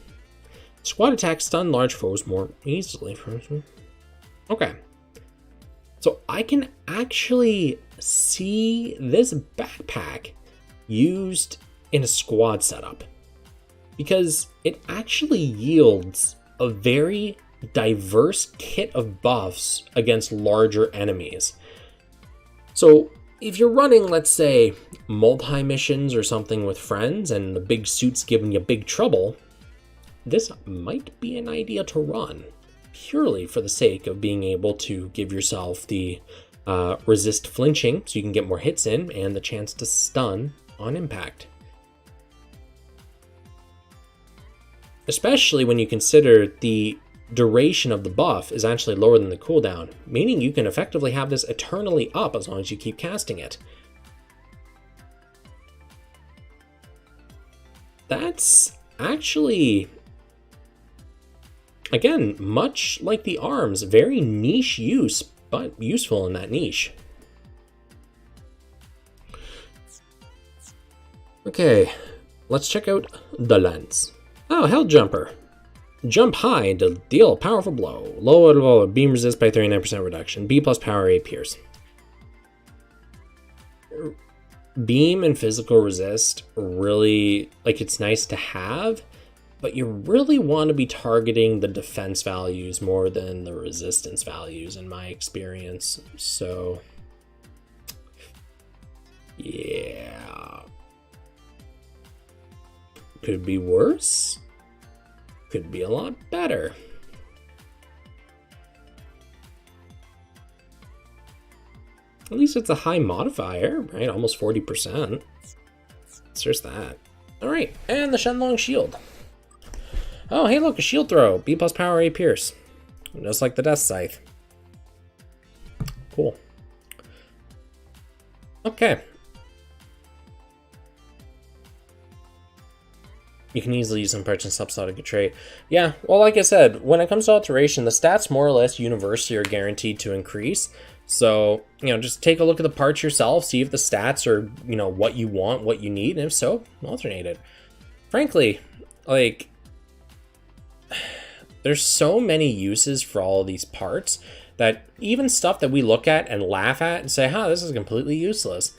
Squad attacks stun large foes more easily. Okay. So I can actually see this backpack used in a squad setup, because it actually yields a very diverse kit of buffs against larger enemies. So if you're running, let's say, multi-missions or something with friends and the big suit's giving you big trouble, this might be an idea to run, purely for the sake of being able to give yourself the resist flinching so you can get more hits in, and the chance to stun on impact. Especially when you consider the duration of the buff is actually lower than the cooldown, meaning you can effectively have this eternally up as long as you keep casting it. That's actually, again, much like the arms, very niche use, but useful in that niche. Okay, let's check out the lens. Oh, Hell Jumper. Jump high to deal a powerful blow. Low beam resist by 39% reduction. B plus power 8 pierce. Beam and physical resist really, like, it's nice to have, but you really want to be targeting the defense values more than the resistance values in my experience. So, yeah. Could be worse. Could be a lot better. At least it's a high modifier, right? Almost 40%. So there's that. Alright, and the Shenlong Shield. Oh, hey look, a shield throw. B plus power 8 pierce. Just like the Death Scythe. Cool. Okay. You can easily use some purchase subslot to trait. Yeah, well, like I said, when it comes to Alteration, the stats more or less universally are guaranteed to increase. So, you know, just take a look at the parts yourself, see if the stats are, you know, what you want, what you need, and if so, alternate it. Frankly, like, there's so many uses for all of these parts that even stuff that we look at and laugh at and say, huh, this is completely useless.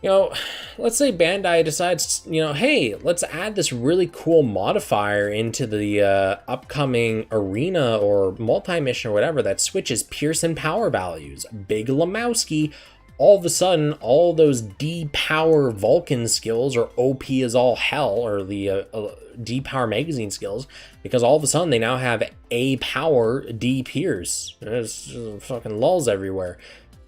You know, let's say Bandai decides, you know, hey, let's add this really cool modifier into the upcoming arena or multi-mission or whatever that switches Pierce and power values. Big Lemowski, all of a sudden, all those D-Power Vulcan skills are OP as all hell, or the D-Power Magazine skills, because all of a sudden they now have A-Power D-Pierce. There's fucking lulls everywhere.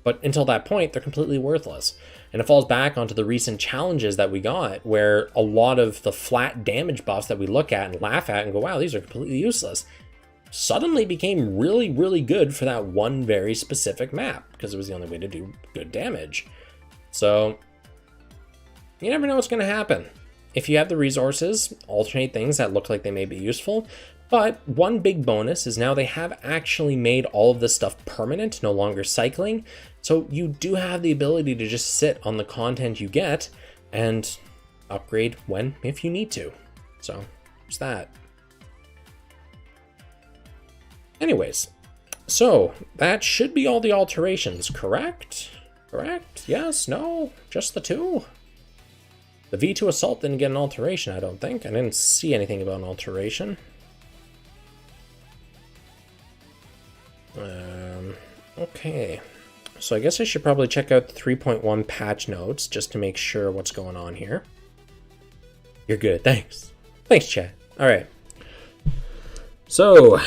But until that point, they're completely worthless. And it falls back onto the recent challenges that we got, where a lot of the flat damage buffs that we look at and laugh at and go, wow, these are completely useless, suddenly became really, really good for that one very specific map, because it was the only way to do good damage. So, you never know what's going to happen. If you have the resources, alternate things that look like they may be useful. But one big bonus is now they have actually made all of this stuff permanent, no longer cycling. So you do have the ability to just sit on the content you get and upgrade when, if you need to. So there's that. Anyways, so that should be all the alterations, correct? Correct? Yes? No? Just the two? The V2 Assault didn't get an alteration, I don't think. I didn't see anything about an alteration. Okay. So I guess I should probably check out the 3.1 patch notes just to make sure what's going on here. You're good, thanks. Thanks, chat. All right. So,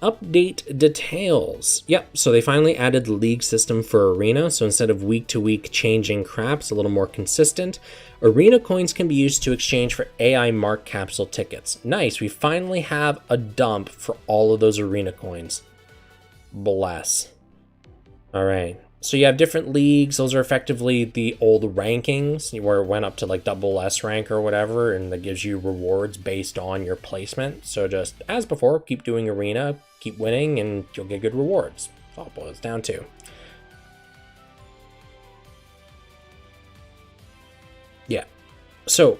update details. Yep, so they finally added the league system for Arena. So instead of week-to-week changing crap, it's a little more consistent. Arena coins can be used to exchange for AI Mark capsule tickets. Nice, we finally have a dump for all of those Arena coins. Bless. All right, so you have different leagues. Those are effectively the old rankings where it went up to like double S rank or whatever, and that gives you rewards based on your placement. So just as before, keep doing Arena, keep winning, and you'll get good rewards. That's all it boils down to. Yeah, so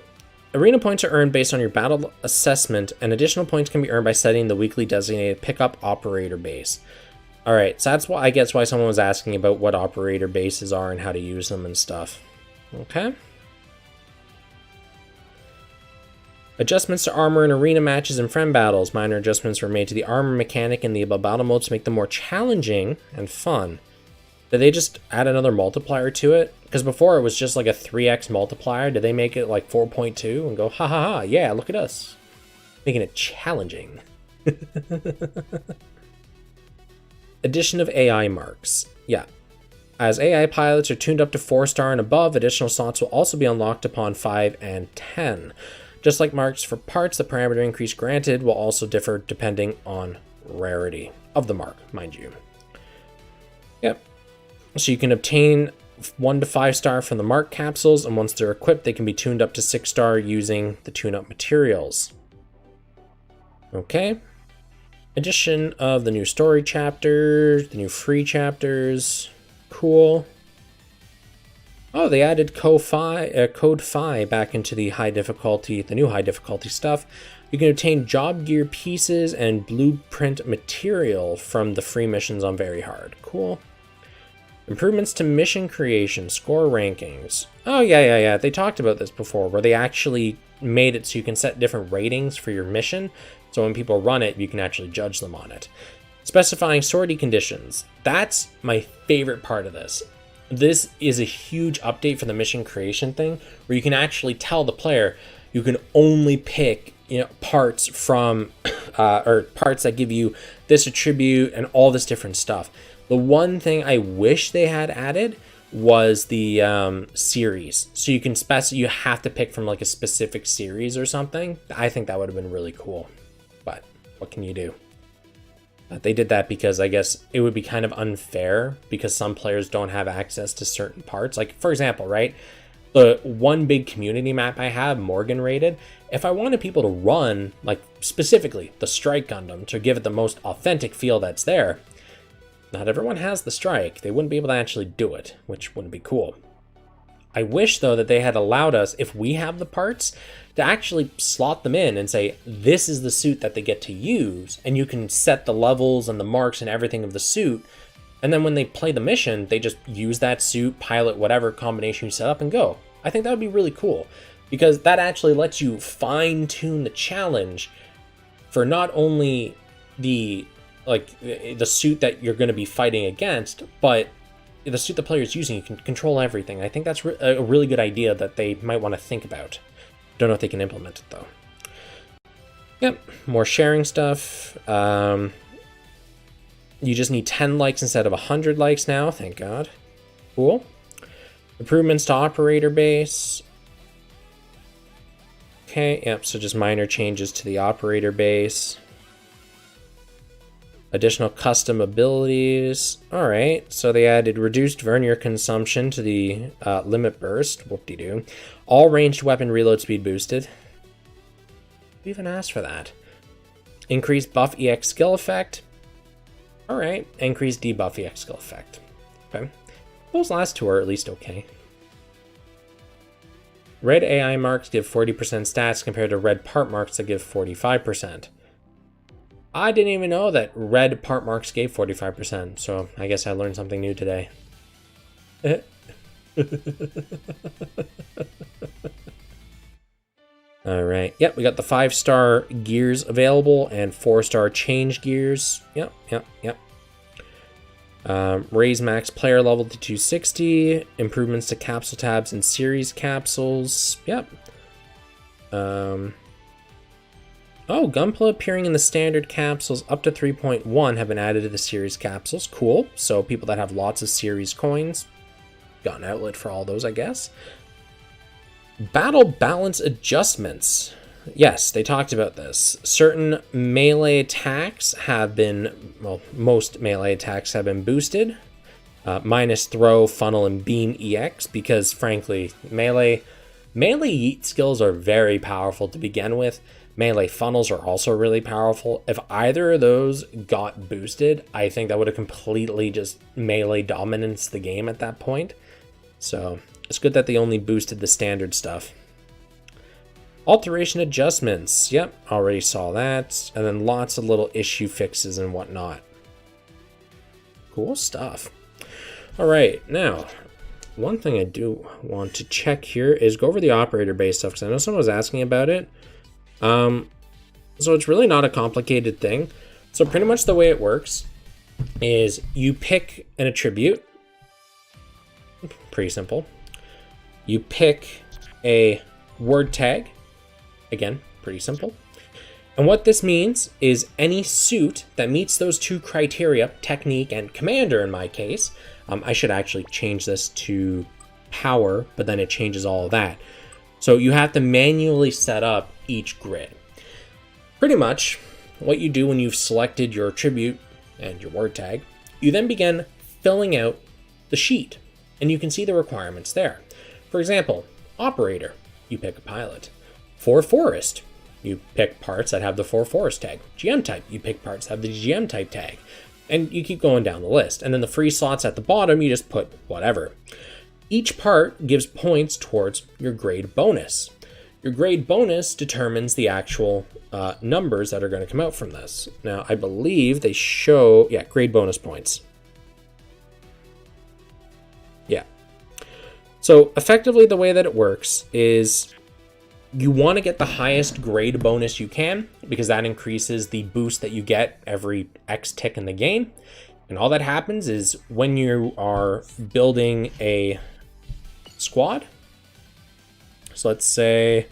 Arena points are earned based on your battle assessment, and additional points can be earned by setting the weekly designated pickup operator base. Alright, so that's why I guess why someone was asking about what operator bases are and how to use them and stuff. Okay. Adjustments to armor in arena matches and friend battles. Minor adjustments were made to the armor mechanic in the above battle modes to make them more challenging and fun. Did they just add another multiplier to it? Because before it was just like a 3x multiplier. Did they make it like 4.2 and go, ha ha ha, yeah, look at us. Making it challenging. Addition of AI marks. Yeah. As AI pilots are tuned up to 4-star and above, additional slots will also be unlocked upon 5 and 10. Just like marks for parts, the parameter increase granted will also differ depending on rarity of the mark, mind you. Yep. So you can obtain 1 to 5-star from the mark capsules, and once they're equipped, they can be tuned up to 6-star using the tune-up materials. Okay. Addition of the new story chapters, the new free chapters. Cool. Oh, they added Code Phi back into the high difficulty, the new high difficulty stuff. You can obtain job gear pieces and blueprint material from the free missions on Very Hard. Cool. Improvements to mission creation, score rankings. Oh, yeah. They talked about this before, where they actually made it so you can set different ratings for your mission. So when people run it, you can actually judge them on it. Specifying sortie conditions. That's my favorite part of this. This is a huge update for the mission creation thing, where you can actually tell the player you can only pick, parts from, or parts that give you this attribute and all this different stuff. The one thing I wish they had added was the series. So you can you have to pick from like a specific series or something. I think that would have been really cool. But what can you do? They did that because I guess it would be kind of unfair because some players don't have access to certain parts. Like, for example, right? The one big community map I have, Morgan rated, if I wanted people to run, like, specifically the Strike Gundam to give it the most authentic feel that's there, not everyone has the Strike. They wouldn't be able to actually do it, which wouldn't be cool. I wish, though, that they had allowed us, if we have the parts, to actually slot them in and say, this is the suit that they get to use, and you can set the levels and the marks and everything of the suit, and then when they play the mission, they just use that suit, pilot whatever combination you set up, and go. I think that would be really cool, because that actually lets you fine-tune the challenge for not only the suit that you're going to be fighting against, but the suit the player is using. You can control everything. I think that's a really good idea that they might want to think about. Don't know if they can implement it, though. Yep, more sharing stuff. You just need 10 likes instead of 100 likes now, thank God. Cool. Improvements to operator base. Okay, yep, so just minor changes to the operator base. Additional custom abilities. Alright, so they added reduced vernier consumption to the limit burst. Whoop-de-doo. All ranged weapon reload speed boosted. Who even asked for that? Increased buff EX skill effect. Alright, increased debuff EX skill effect. Okay. Those last two are at least okay. Red AI marks give 40% stats compared to red part marks that give 45%. I didn't even know that red part marks gave 45%, so I guess I learned something new today. Alright, yep, we got the 5-star gears available and 4-star change gears. Yep. Raise max player level to 260. Improvements to capsule tabs and series capsules. Yep. Oh, Gunpla appearing in the standard capsules up to 3.1 have been added to the series capsules. Cool. So people that have lots of series coins got an outlet for all those, I guess. Battle balance adjustments. Yes, they talked about this. Certain melee attacks have been, well, most melee attacks have been boosted. Minus throw, funnel, and beam EX, because frankly, melee yeet skills are very powerful to begin with. Melee funnels are also really powerful. If either of those got boosted, I think that would have completely just melee dominance the game at that point. So it's good that they only boosted the standard stuff. Alteration adjustments. Yep, already saw that. And then lots of little issue fixes and whatnot. Cool stuff. All right, now, one thing I do want to check here is go over the operator base stuff, because I know someone was asking about it. So it's really not a complicated thing. So pretty much the way it works is you pick an attribute. Pretty simple. You pick a word tag. Again, pretty simple. And what this means is any suit that meets those two criteria, technique and commander in my case, I should actually change this to power, but then it changes all of that. So you have to manually set up each grid. Pretty much what you do when you've selected your attribute and your word tag, you then begin filling out the sheet, and you can see the requirements there. For example, operator, you pick a pilot. For forest, you pick parts that have the for forest tag. GM type, you pick parts that have the GM type tag. And you keep going down the list. And then the free slots at the bottom, you just put whatever. Each part gives points towards your grade bonus. Your grade bonus determines the actual numbers that are going to come out from this. Now, I believe they show, yeah, grade bonus points. Yeah. So effectively the way that it works is you want to get the highest grade bonus you can, because that increases the boost that you get every X tick in the game. And all that happens is when you are building a squad. So let's say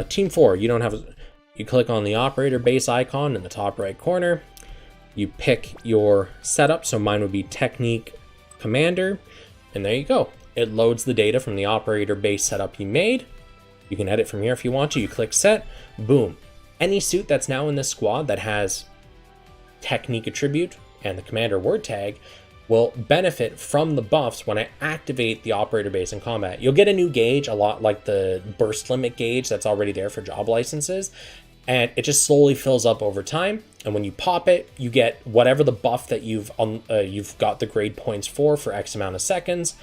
team 4, you click on the operator base icon in the top right corner. You pick your setup. So mine would be technique commander. And there you go. It loads the data from the operator base setup you made. You can edit from here if you want to. You click set, boom. Any suit that's now in this squad that has technique attribute and the commander word tag will benefit from the buffs when I activate the operator base in combat. You'll get a new gauge, a lot like the burst limit gauge that's already there for job licenses, and it just slowly fills up over time. And when you pop it, you get whatever the buff that you've got the grade points for X amount of seconds.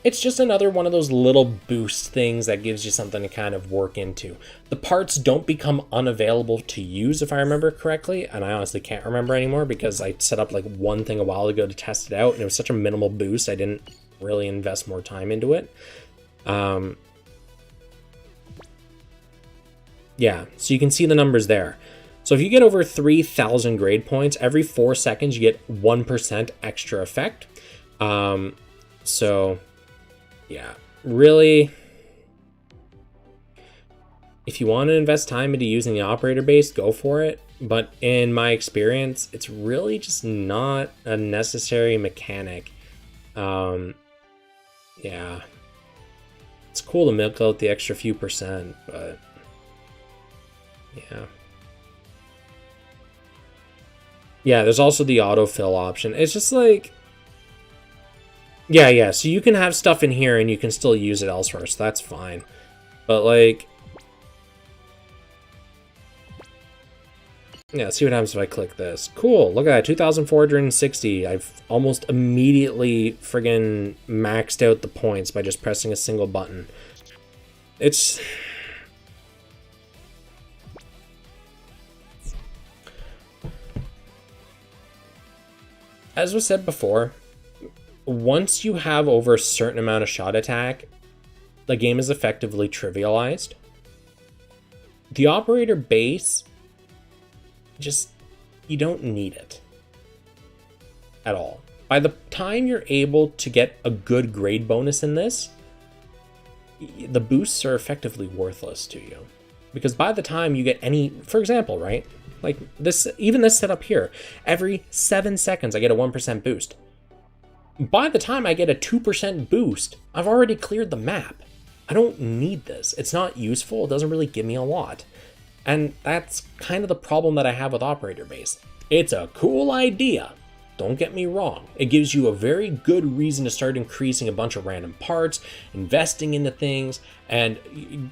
It's just another one of those little boost things that gives you something to kind of work into. The parts don't become unavailable to use, if I remember correctly, and I honestly can't remember anymore because I set up like one thing a while ago to test it out, and it was such a minimal boost, I didn't really invest more time into it. Yeah, so you can see the numbers there. So if you get over 3,000 grade points, every 4 seconds you get 1% extra effect. So yeah, really, if you want to invest time into using the operator base, go for it. But in my experience, it's really just not a necessary mechanic. Yeah, it's cool to milk out the extra few percent, but yeah. Yeah, there's also the autofill option. It's just like, yeah, so you can have stuff in here and you can still use it elsewhere, so that's fine. But like, yeah, let's see what happens if I click this. Cool, look at that, 2,460. I've almost immediately friggin' maxed out the points by just pressing a single button. It's... as was said before, once you have over a certain amount of shot attack, the game is effectively trivialized. The operator base, just, you don't need it. at all. By the time you're able to get a good grade bonus in this, the boosts are effectively worthless to you. Because by the time you get any, for example, right? Like this, even this setup here, every 7 seconds I get a 1% boost. By the time I get a 2% boost, I've already cleared the map. I don't need this. It's not useful. It doesn't really give me a lot. And that's kind of the problem that I have with Operator Base. It's a cool idea. Don't get me wrong. It gives you a very good reason to start increasing a bunch of random parts, investing into things, and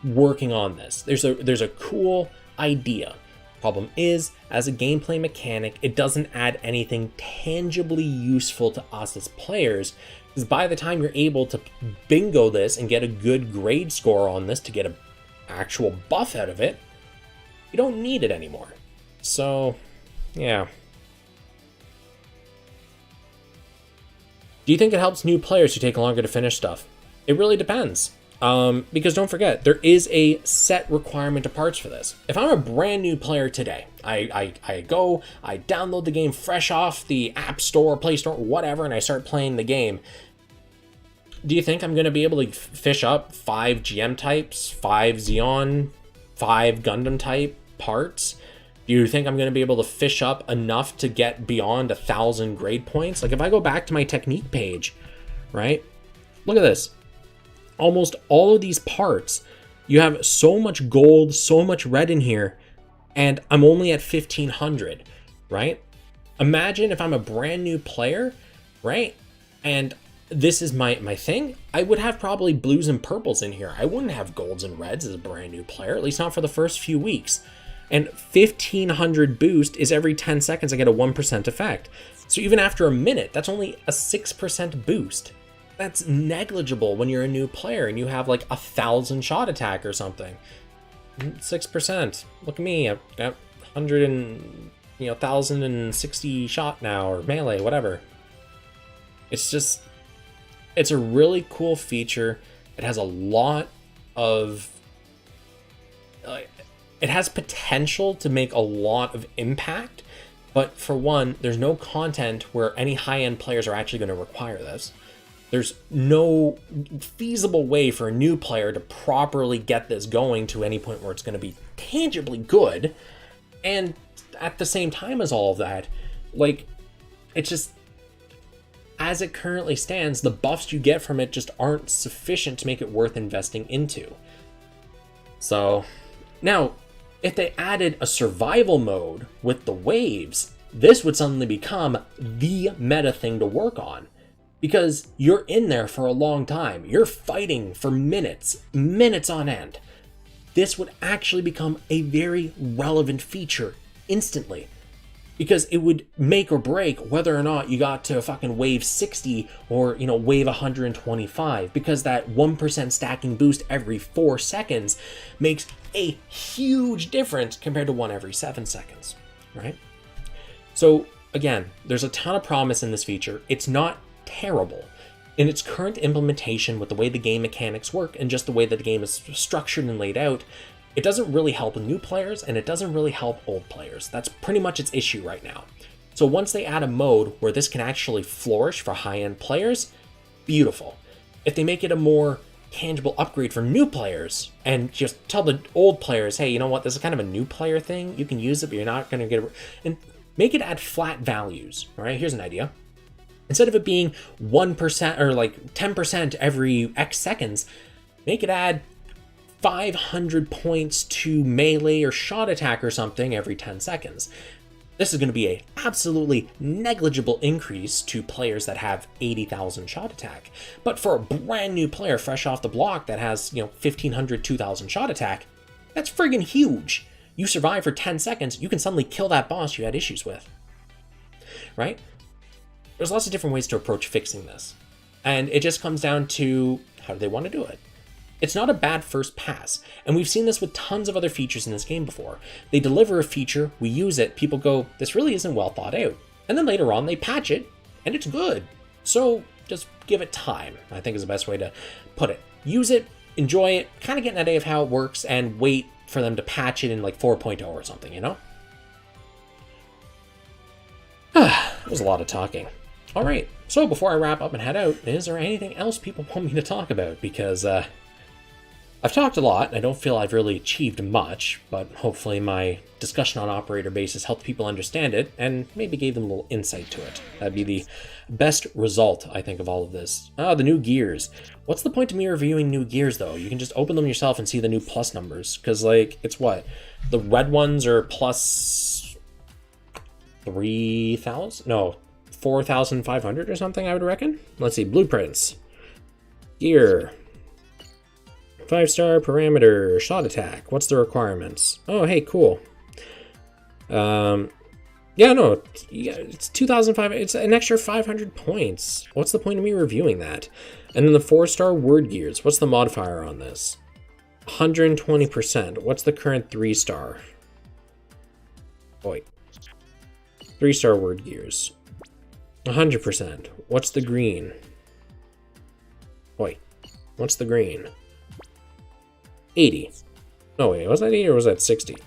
working on this. There's a cool idea. Problem is, as a gameplay mechanic, it doesn't add anything tangibly useful to us as players, because by the time you're able to bingo this and get a good grade score on this to get an actual buff out of it, you don't need it anymore. So, yeah. Do you think it helps new players who take longer to finish stuff? It really depends. Because don't forget, there is a set requirement of parts for this. If I'm a brand new player today, I download the game fresh off the App Store, Play Store, whatever, and I start playing the game. Do you think I'm going to be able to fish up 5 GM types, 5 Xeon, 5 Gundam type parts? Do you think I'm going to be able to fish up enough to get beyond 1,000 grade points? Like if I go back to my technique page, right? Look at this. Almost all of these parts, you have so much gold, so much red in here, and I'm only at 1,500, right? Imagine if I'm a brand new player, right? And this is my thing. I would have probably blues and purples in here. I wouldn't have golds and reds as a brand new player, at least not for the first few weeks. And 1,500 boost is every 10 seconds I get a 1% effect. So even after a minute, that's only a 6% boost. That's negligible when you're a new player and you have like 1,000 shot attack or something. 6%. Look at me. I've got 1,060 shot now, or melee, whatever. It's just, it's a really cool feature. It has a lot of, it has potential to make a lot of impact, but for one, there's no content where any high-end players are actually going to require this. There's no feasible way for a new player to properly get this going to any point where it's going to be tangibly good. And at the same time as all of that, like, it's just, as it currently stands, the buffs you get from it just aren't sufficient to make it worth investing into. So, now, if they added a survival mode with the waves, this would suddenly become the meta thing to work on. Because you're in there for a long time. You're fighting for minutes on end. This would actually become a very relevant feature instantly. Because it would make or break whether or not you got to fucking wave 60 or, wave 125. Because that 1% stacking boost every 4 seconds makes a huge difference compared to one every 7 seconds, right? So again, there's a ton of promise in this feature. It's not terrible. In its current implementation with the way the game mechanics work and just the way that the game is structured and laid out, it doesn't really help new players and it doesn't really help old players. That's pretty much its issue right now. So once they add a mode where this can actually flourish for high-end players, beautiful. If they make it a more tangible upgrade for new players and just tell the old players, hey, you know what, this is kind of a new player thing, you can use it, but you're not going to get it, and make it add flat values. All right, here's an idea. Instead of it being 1% or like 10% every X seconds, make it add 500 points to melee or shot attack or something every 10 seconds. This is going to be an absolutely negligible increase to players that have 80,000 shot attack. But for a brand new player fresh off the block that has, 1,500, 2,000 shot attack, that's friggin' huge. You survive for 10 seconds, you can suddenly kill that boss you had issues with. Right? There's lots of different ways to approach fixing this. And it just comes down to how do they want to do it. It's not a bad first pass, and we've seen this with tons of other features in this game before. They deliver a feature, we use it, people go, this really isn't well thought out. And then later on they patch it, and it's good. So just give it time, I think is the best way to put it. Use it, enjoy it, kind of get an idea of how it works, and wait for them to patch it in like 4.0 or something, That was a lot of talking. All right, so before I wrap up and head out, is there anything else people want me to talk about? Because I've talked a lot, and I don't feel I've really achieved much, but hopefully my discussion on operator bases helped people understand it, and maybe gave them a little insight to it. That'd be the best result, I think, of all of this. Ah, the new gears. What's the point of me reviewing new gears, though? You can just open them yourself and see the new plus numbers, because, like, it's what? The red ones are plus 3,000? No, 4,500 or something, I would reckon. Let's see, blueprints. Gear. 5-star parameter, shot attack. What's the requirements? Oh, hey, cool. Yeah, no, it's 2,500. It's an extra 500 points. What's the point of me reviewing that? And then the 4-star word gears. What's the modifier on this? 120%. What's the current 3-star? Wait. 3-star word gears. 100%. What's the green? Wait. What's the green? 80. No, wait, was that 80 or was that 60?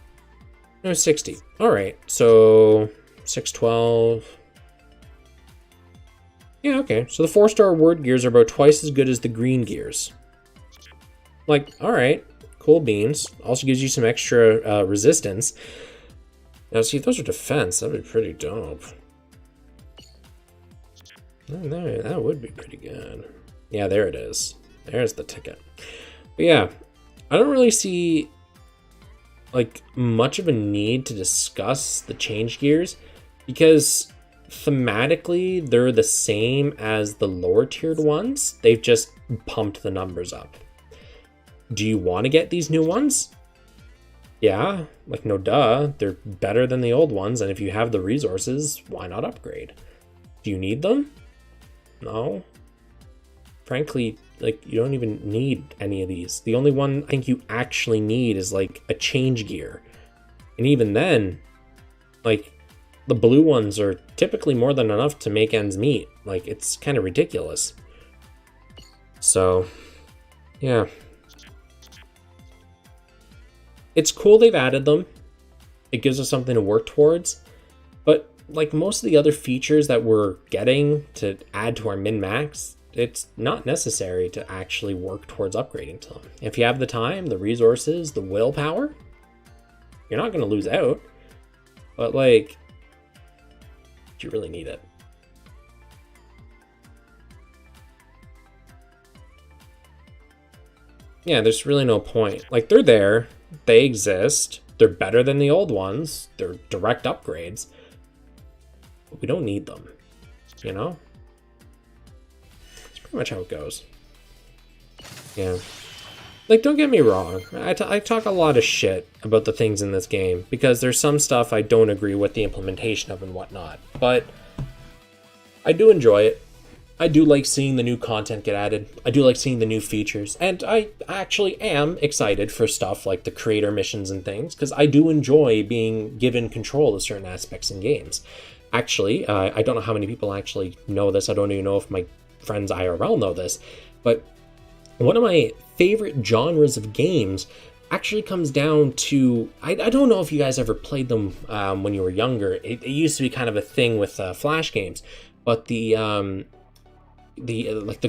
No, 60. Alright, so 612. Yeah, okay. So the 4-star word gears are about twice as good as the green gears. Like, alright, cool beans. Also gives you some extra resistance. Now, see, if those are defense, that'd be pretty dope. That would be pretty good. Yeah, there it is. There's the ticket. But yeah, I don't really see like much of a need to discuss the change gears because thematically they're the same as the lower tiered ones. They've just pumped the numbers up. Do you want to get these new ones? Yeah, like no duh, they're better than the old ones, and if you have the resources, why not upgrade? Do you need them? No. Frankly, like, you don't even need any of these. The only one I think you actually need is like a change gear. And even then, like, the blue ones are typically more than enough to make ends meet. Like, it's kind of ridiculous. So, yeah. It's cool they've added them. It gives us something to work towards. But like most of the other features that we're getting to add to our min-max, it's not necessary to actually work towards upgrading to them. If you have the time, the resources, the willpower, you're not going to lose out. But like, do you really need it? Yeah, there's really no point. Like, they're there. They exist. They're better than the old ones. They're direct upgrades. But we don't need them, you know? That's pretty much how it goes. Yeah. Like, don't get me wrong. I talk a lot of shit about the things in this game because there's some stuff I don't agree with the implementation of and whatnot. But I do enjoy it. I do like seeing the new content get added. I do like seeing the new features. And I actually am excited for stuff like the creator missions and things, because I do enjoy being given control of certain aspects in games. Actually, I don't know how many people actually know this. I don't even know if my friends IRL know this. But one of my favorite genres of games actually comes down to... I don't know if you guys ever played them when you were younger. It used to be kind of a thing with Flash games. But the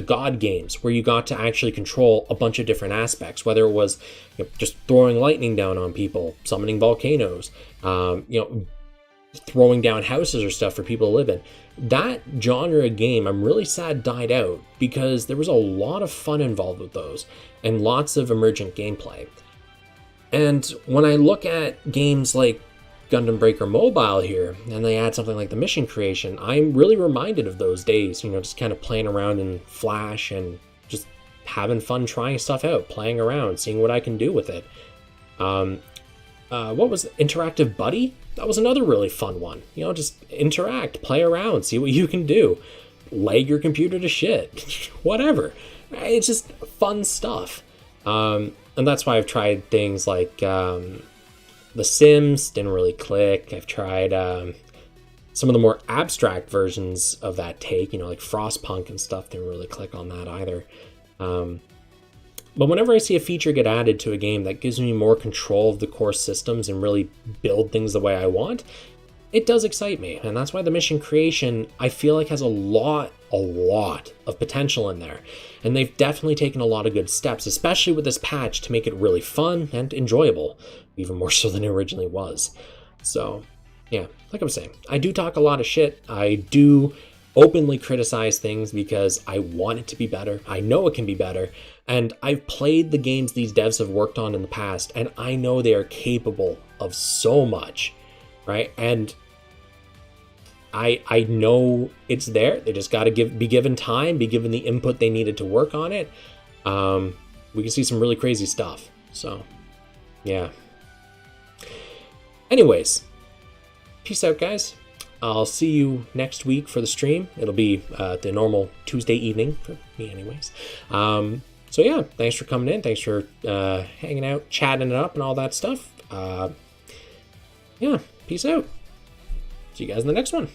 god games where you got to actually control a bunch of different aspects, whether it was just throwing lightning down on people, summoning volcanoes, throwing down houses or stuff for people to live in. That genre of game, I'm really sad died out because there was a lot of fun involved with those and lots of emergent gameplay. And when I look at games like Gundam Breaker Mobile here, and they add something like the mission creation, I'm really reminded of those days, just kind of playing around in Flash and just having fun trying stuff out, playing around, seeing what I can do with it. What was it? Interactive Buddy? That was another really fun one. Just interact, play around, see what you can do. Lag your computer to shit. Whatever. It's just fun stuff. And that's why I've tried things like... The Sims didn't really click. I've tried some of the more abstract versions of that take, like Frostpunk and stuff didn't really click on that either. But whenever I see a feature get added to a game that gives me more control of the core systems and really build things the way I want, it does excite me, and that's why the mission creation, I feel like, has a lot of potential in there. And they've definitely taken a lot of good steps, especially with this patch, to make it really fun and enjoyable, even more so than it originally was. So, yeah, like I was saying, I do talk a lot of shit. I do openly criticize things because I want it to be better. I know it can be better. And I've played the games these devs have worked on in the past, and I know they are capable of so much, right? And I know it's there. They just got to be given time, be given the input they needed to work on it. We can see some really crazy stuff. So, yeah. Anyways, peace out, guys. I'll see you next week for the stream. It'll be the normal Tuesday evening for me anyways. So yeah, thanks for coming in. Thanks for hanging out, chatting it up and all that stuff. Yeah, peace out. See you guys in the next one.